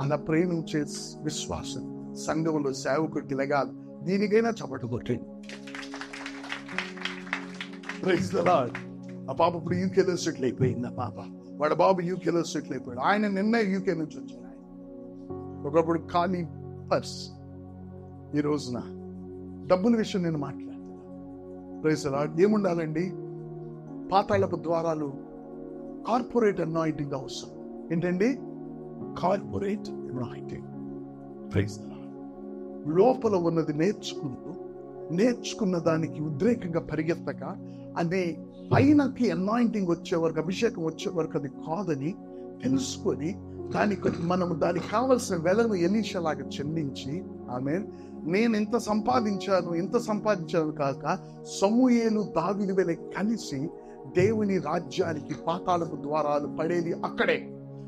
S1: అలా ప్రేమించే విశ్వాసం సంఘంలో సేవకుడికి లెగాలి. దీనికైనా చప్పట్లు కొట్టండి. Praise the lord. ఆ పాప ఇప్పుడు యూకేలో సెటిల్ అయిపోయింది. ఆ పాప వాడు బాబు యూకేలో సెటిల్ అయిపోయాడు. ఆయన నిన్న యూకే నుంచి వచ్చాడు. ఒకప్పుడు ఖాళీ పర్స్, ఈ రోజున డబ్బుల విషయం నేను మాట్లాడుతున్నా. Praise the Lord. ఏముండాలండి? పాతాళపు ద్వారాలు కార్పొరేట్ అనాయింటింగ్ అవసరం. ఏంటండి? Corporate anointing. Praise the lord. లోపల ఉన్నది నేర్చుకున్న దానికి ఉద్రేకంగా పరిగెత్తక, అనే పైనకి అనాయింటింగ్ వచ్చే వరకు, అభిషేకం వచ్చే వరకు అది కాదని తెలుసుకొని దానికి కావలసిన వెలను ఎలీషాలాగా చెల్లించి, ఆమేన్, నేను ఇంత సంపాదించాను కాక సమూయేలు దావీదు వలె కలిసి దేవుని రాజ్యానికి పాతాళపు ద్వారాలు పడేది అక్కడే.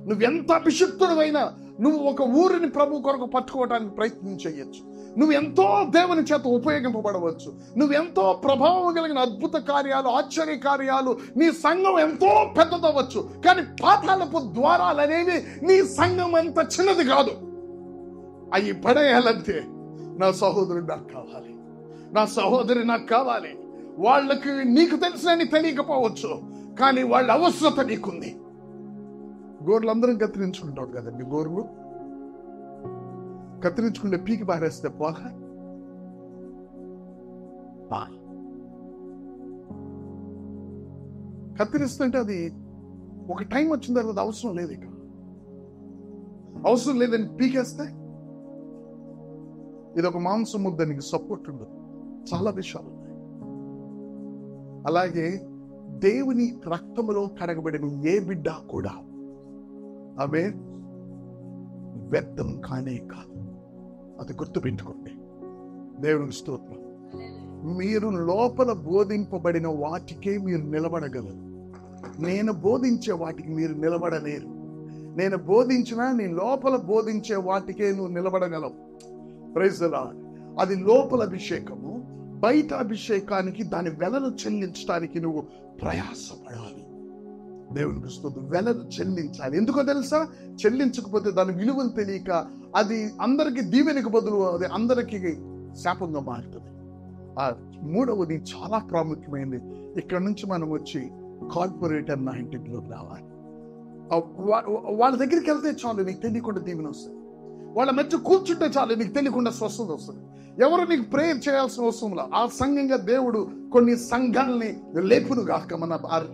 S1: నువ్వెంత అభిషిక్తుడైనా నువ్వు ఒక ఊరిని ప్రభు కొరకు పట్టుకోవడానికి ప్రయత్నం చేయొచ్చు. నువ్వు ఎంతో దేవుని చేత ఉపయోగింపబడవచ్చు. నువ్వు ఎంతో ప్రభావం కలిగిన అద్భుత కార్యాలు, ఆశ్చర్య కార్యాలు, నీ సంఘం ఎంతో పెద్దదవచ్చు. కానీ పాతాళపు ద్వారాలు అనేవి నీ సంఘం అంత చిన్నది కాదు. అవి పడేయాలంటే నా సహోదరుడు నాకు కావాలి, నా సహోదరి నాకు కావాలి. వాళ్ళకి నీకు తెలిసినని తెలియకపోవచ్చు, కానీ వాళ్ళ అవసరత నీకుంది. గోర్లు అందరం కత్తిరించుకుంటాడు కదండి. గోర్లు కత్తిరించుకుంటే పీకి పారేస్తే పోగా కత్తిరిస్తుంటే అది ఒక టైం వచ్చిన తర్వాత అవసరం లేదు, ఇక అవసరం లేదని పీకేస్తే ఇది ఒక మాంసం ముద్దానికి సపోర్ట్ ఉండదు. చాలా విషయాలు ఉన్నాయి. అలాగే దేవుని రక్తములో కడగబడిన ఏ బిడ్డ కూడా ఆమె వ్యర్థం కానే కాదు. అది గుర్తుపెట్టుకోండి. దేవునికి స్తోత్రం. మీరు లోపల బోధింపబడిన వాటికే మీరు నిలబడగలరు. నేను బోధించే వాటికి మీరు నిలబడలేరు. నేను బోధించినా నీ లోపల బోధించే వాటికే నువ్వు నిలబడగలవు. Praise the lord. అది లోపల అభిషేకము. బయట అభిషేకానికి దాని వెలను చెల్లించడానికి నువ్వు ప్రయాసపడాలి. దేవునికి స్తోత్రం. వెలను చెల్లించాలి. ఎందుకో తెలుసా? చెల్లించకపోతే దాని విలువను తెలియక అది అందరికి దీవెనికి బదులు అది అందరికీ శాపంగా మారుతుంది. ఆ మూడవది చాలా ప్రాముఖ్యమైనది. ఇక్కడ నుంచి మనం వచ్చి కార్పొరేట్ అన్న ఇంటిలోకి రావాలి. వాళ్ళ దగ్గరికి వెళ్తే చాలు, నీకు తెలియకుండా దీవెన వస్తుంది. వాళ్ళ మధ్య కూర్చుంటే చాలు, నీకు తెలియకుండా స్వస్థత వస్తుంది. ఎవరు నీకు ప్రేయర్ చేయాల్సిన అవసరంలో ఆ సంఘంగా దేవుడు కొన్ని సంఘాలని లేపును గాక.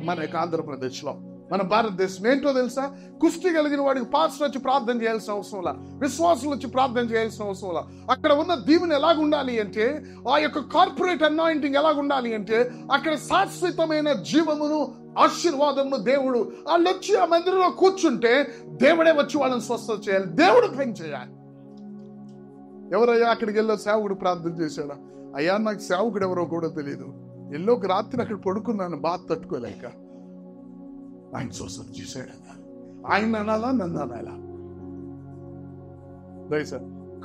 S1: మన యొక్క ఆంధ్రప్రదేశ్లో, మన భారతదేశం ఏంటో తెలుసా? కుష్టి కలిగిన వాడికి పాస్టర్ వచ్చి ప్రార్థన చేయాల్సిన అవసరంలా, విశ్వాసులు వచ్చి ప్రార్థన చేయాల్సిన అవసరంలా. అక్కడ ఉన్న దీవెన ఎలాగుండాలి అంటే, ఆ యొక్క కార్పొరేట్ అనాయింటింగ్ ఎలాగుండాలి అంటే, అక్కడ శాశ్వతమైన జీవమును ఆశీర్వాదమును దేవుడు వాళ్ళు వచ్చి ఆ మందిరంలో కూర్చుంటే దేవుడే వచ్చి వాళ్ళని స్వస్థత చేయాలి. దేవుడు పని చేయాలి. ఎవరయ్యా అక్కడికి వెళ్ళో సేవకుడు ప్రార్థన చేశాడా? అయ్యా నాకు సేవకుడు ఎవరో కూడా తెలియదు, ఎల్లోకి రాత్రి అక్కడ పడుకున్నాను బాధ తట్టుకోలేక. ఆయన స్వస్థత చేశాడు. ఆయన అనాలా, నన్ను అనాలా?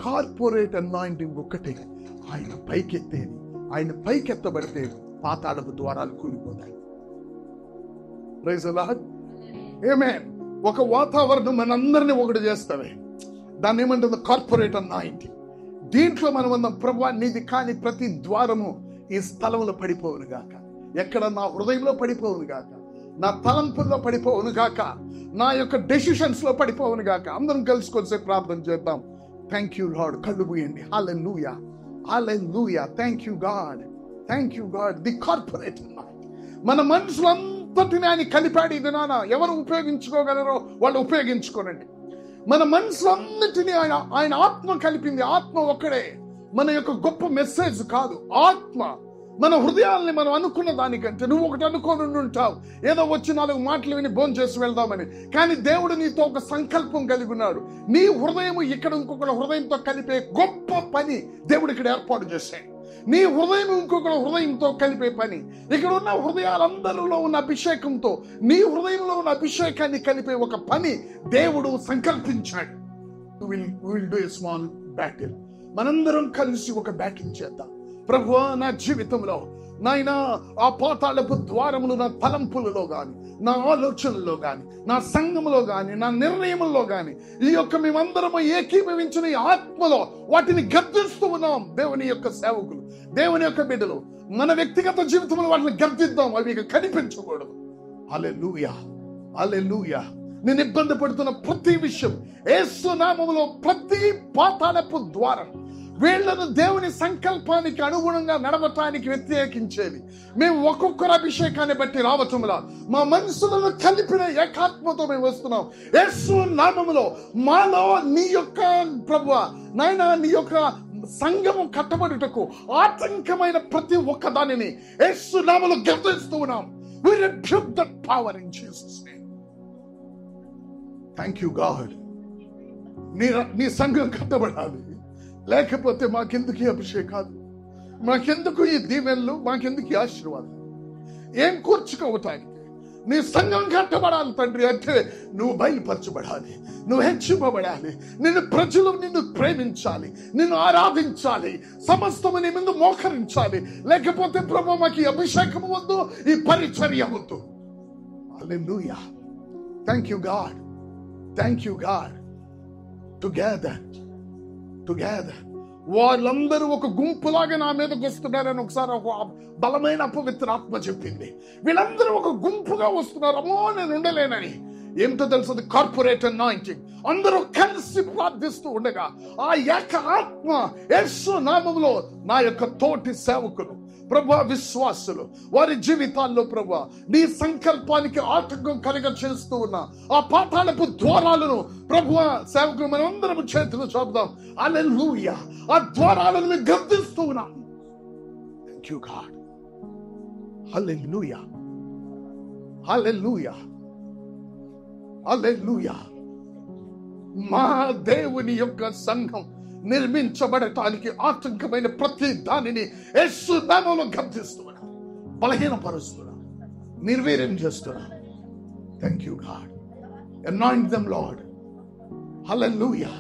S1: కార్పొరేట్ అనాయింటింగ్ ఒక్కటే. ఆయన పైకెత్తేది. ఆయన పైకెత్తబడితే పాతాళపు ద్వారాలు కూలిపోతాయి. Praise the lord. ఆమేన్. ఒక వాతావరణం మనందరినీ ఒకటి చేస్తావే, దాన్ని ఏమంటుంది? Corporate anointing. దీంట్లో మనం అన్నాం, ప్రభువా నీది కాని ప్రతి ద్వారము ఈ స్థలంలో పడిపోవును గాక, ఎక్కడ నా హృదయంలో పడిపోవును గాక, నా తలంపుల్లో పడిపోవును గాక, నా యొక్క డెసిషన్స్ లో పడిపోవును గాక. అందరం కలుసుకొని ప్రార్థన చేద్దాం. Thank you Lord. కళ్ళు మూయండి. హల్లెలూయా, హల్లెలూయా. Thank you God, thank you God. The corporate మన మనసులంతటిని ఆయన కలిపాడు. ఇది నాన్న ఎవరు ఉపయోగించుకోగలరో వాళ్ళు ఉపయోగించుకోనండి. మన మనసులన్నిటినీ ఆయన ఆత్మ కలిపింది. ఆత్మ ఒక్కడే. మన యొక్క గొప్ప మెసేజ్ కాదు, ఆత్మ. మన హృదయాల్ని మనం అనుకున్న దానికంటే నువ్వు ఒకటి అనుకోని ఉంటావు, ఏదో వచ్చి 4 మాటలు విని భోజనం చేసి వెళ్దామని. కానీ దేవుడు నీతో ఒక సంకల్పం కలిగి ఉన్నాడు. నీ హృదయం ఇక్కడ ఇంకొకటి హృదయంతో కలిపే గొప్ప పని దేవుడు ఇక్కడ ఏర్పాటు చేశాడు. నీ హృదయం ఇంకొకటి హృదయంతో కలిపే పని. ఇక్కడ ఉన్న హృదయాలందరిలో ఉన్న అభిషేకంతో నీ హృదయంలో ఉన్న అభిషేకాన్ని కలిపే ఒక పని దేవుడు సంకల్పించాడు. Will do a small battle. మనందరం కలిసి ఒక బ్యాటిల్ చేద్దాం. ప్రభువా నా జీవితంలో నాయనా ఆ పాతాళపు ద్వారములు నా తలంపులలో గాని, నా ఆలోచనలో గాని, నా సంఘములో గాని, నా నిర్ణయముల్లో గాని, ఈ యొక్క మేమందరము ఏకీభవించిన ఈ ఆత్మలో వాటిని గర్దిస్తూ ఉన్నాం. దేవుని యొక్క సేవకులు, దేవుని యొక్క బిడ్డలు మన వ్యక్తిగత జీవితంలో వాటిని గర్దిద్దాం. అవి ఇక కనిపించకూడదు. హల్లెలూయా, హల్లెలూయా. నేను ఇబ్బంది పడుతున్న ప్రతి విషయం యేసు నామములో, ప్రతి పాతాళపు ద్వారం వీళ్లను దేవుని సంకల్పానికి అనుగుణంగా నడవటానికి వ్యతిరేకించేది. మేము ఒక్కొక్కరు అభిషేకాన్ని బట్టి రావటంలా మా మనసులను కలిపిన ఏకాత్మతో మేము వస్తున్నాం. యేసు నామములో మాలో నీ యొక్క ప్రభువా నాయనా నీ యొక్క సంఘము కట్టబడుటకు ఆటంకమైన ప్రతి ఒక్క దానిని యేసు నామములో గర్దిస్తూ ఉన్నాం. We rebuke that power in Jesus' name. Thank you God. నీ సంఘం కట్టబడాలి. లేకపోతే మాకెందుకు ఈ అభిషేకాలు, మాకెందుకు ఈ దీవెనలు, మాకెందుకు ఈ ఆశీర్వాదాలు? ఏం కూర్చుకోవటానికి? నీ సంఘం కట్టబడాలి తండ్రి అంటే నువ్వు బయలుపరచబడాలి, నువ్వు హెచ్చింపబడాలి, నిన్ను ప్రేమించాలి, నిన్ను ఆరాధించాలి, సమస్తము నీ ముందు మోకరించాలి. లేకపోతే ప్రభు మాకు ఈ అభిషేకం వద్దు, ఈ పరిచర్య వద్దు. హల్లెలూయా. Thank you God, thank you God. Together వాళ్ళందరూ ఒక గుంపులాగా నా మీదకి వస్తున్నారని ఒకసారి ఒక బలమైన అపవిత్ర ఆత్మ చెప్పింది. వీళ్ళందరూ ఒక గుంపుగా వస్తున్నారు, అమ్మో నేను ఉండలేనని. ఏమిటో తెలుసు, కార్పొరేట్ అనాయింటింగ్. అందరూ కలిసి ప్రార్థిస్తూ ఉండగా ఆ ఏక ఆత్మ యేసు నామములో నా యొక్క తోటి సేవకులు ప్రభువా, విశ్వాసులు వారి జీవితాల్లో ప్రభువా నీ సంకల్పానికి ఆటంకం కలుగ చేస్తూ ఉన్న ఆ పాతాళపు ద్వారాలను ప్రభువా సేవకులు మనందరం చేతులు చూద్దాం. హల్లెలూయా. ఆ ద్వారాలను మేము గర్దిస్తూ ఉన్నాం. Thank you God. హల్లెలూయా, హల్లెలూయా, హల్లెలూయా. మా దేవుని యొక్క సంఘం నిర్మించబడటానికి ఆటంకమైన ప్రతి దానిని యేసు నామములో గద్దిస్తున్నా, బలహీనపరుస్తున్నా, నిర్వీర్యం చేస్తున్నా. Thank you God. Anoint them lord. Hallelujah.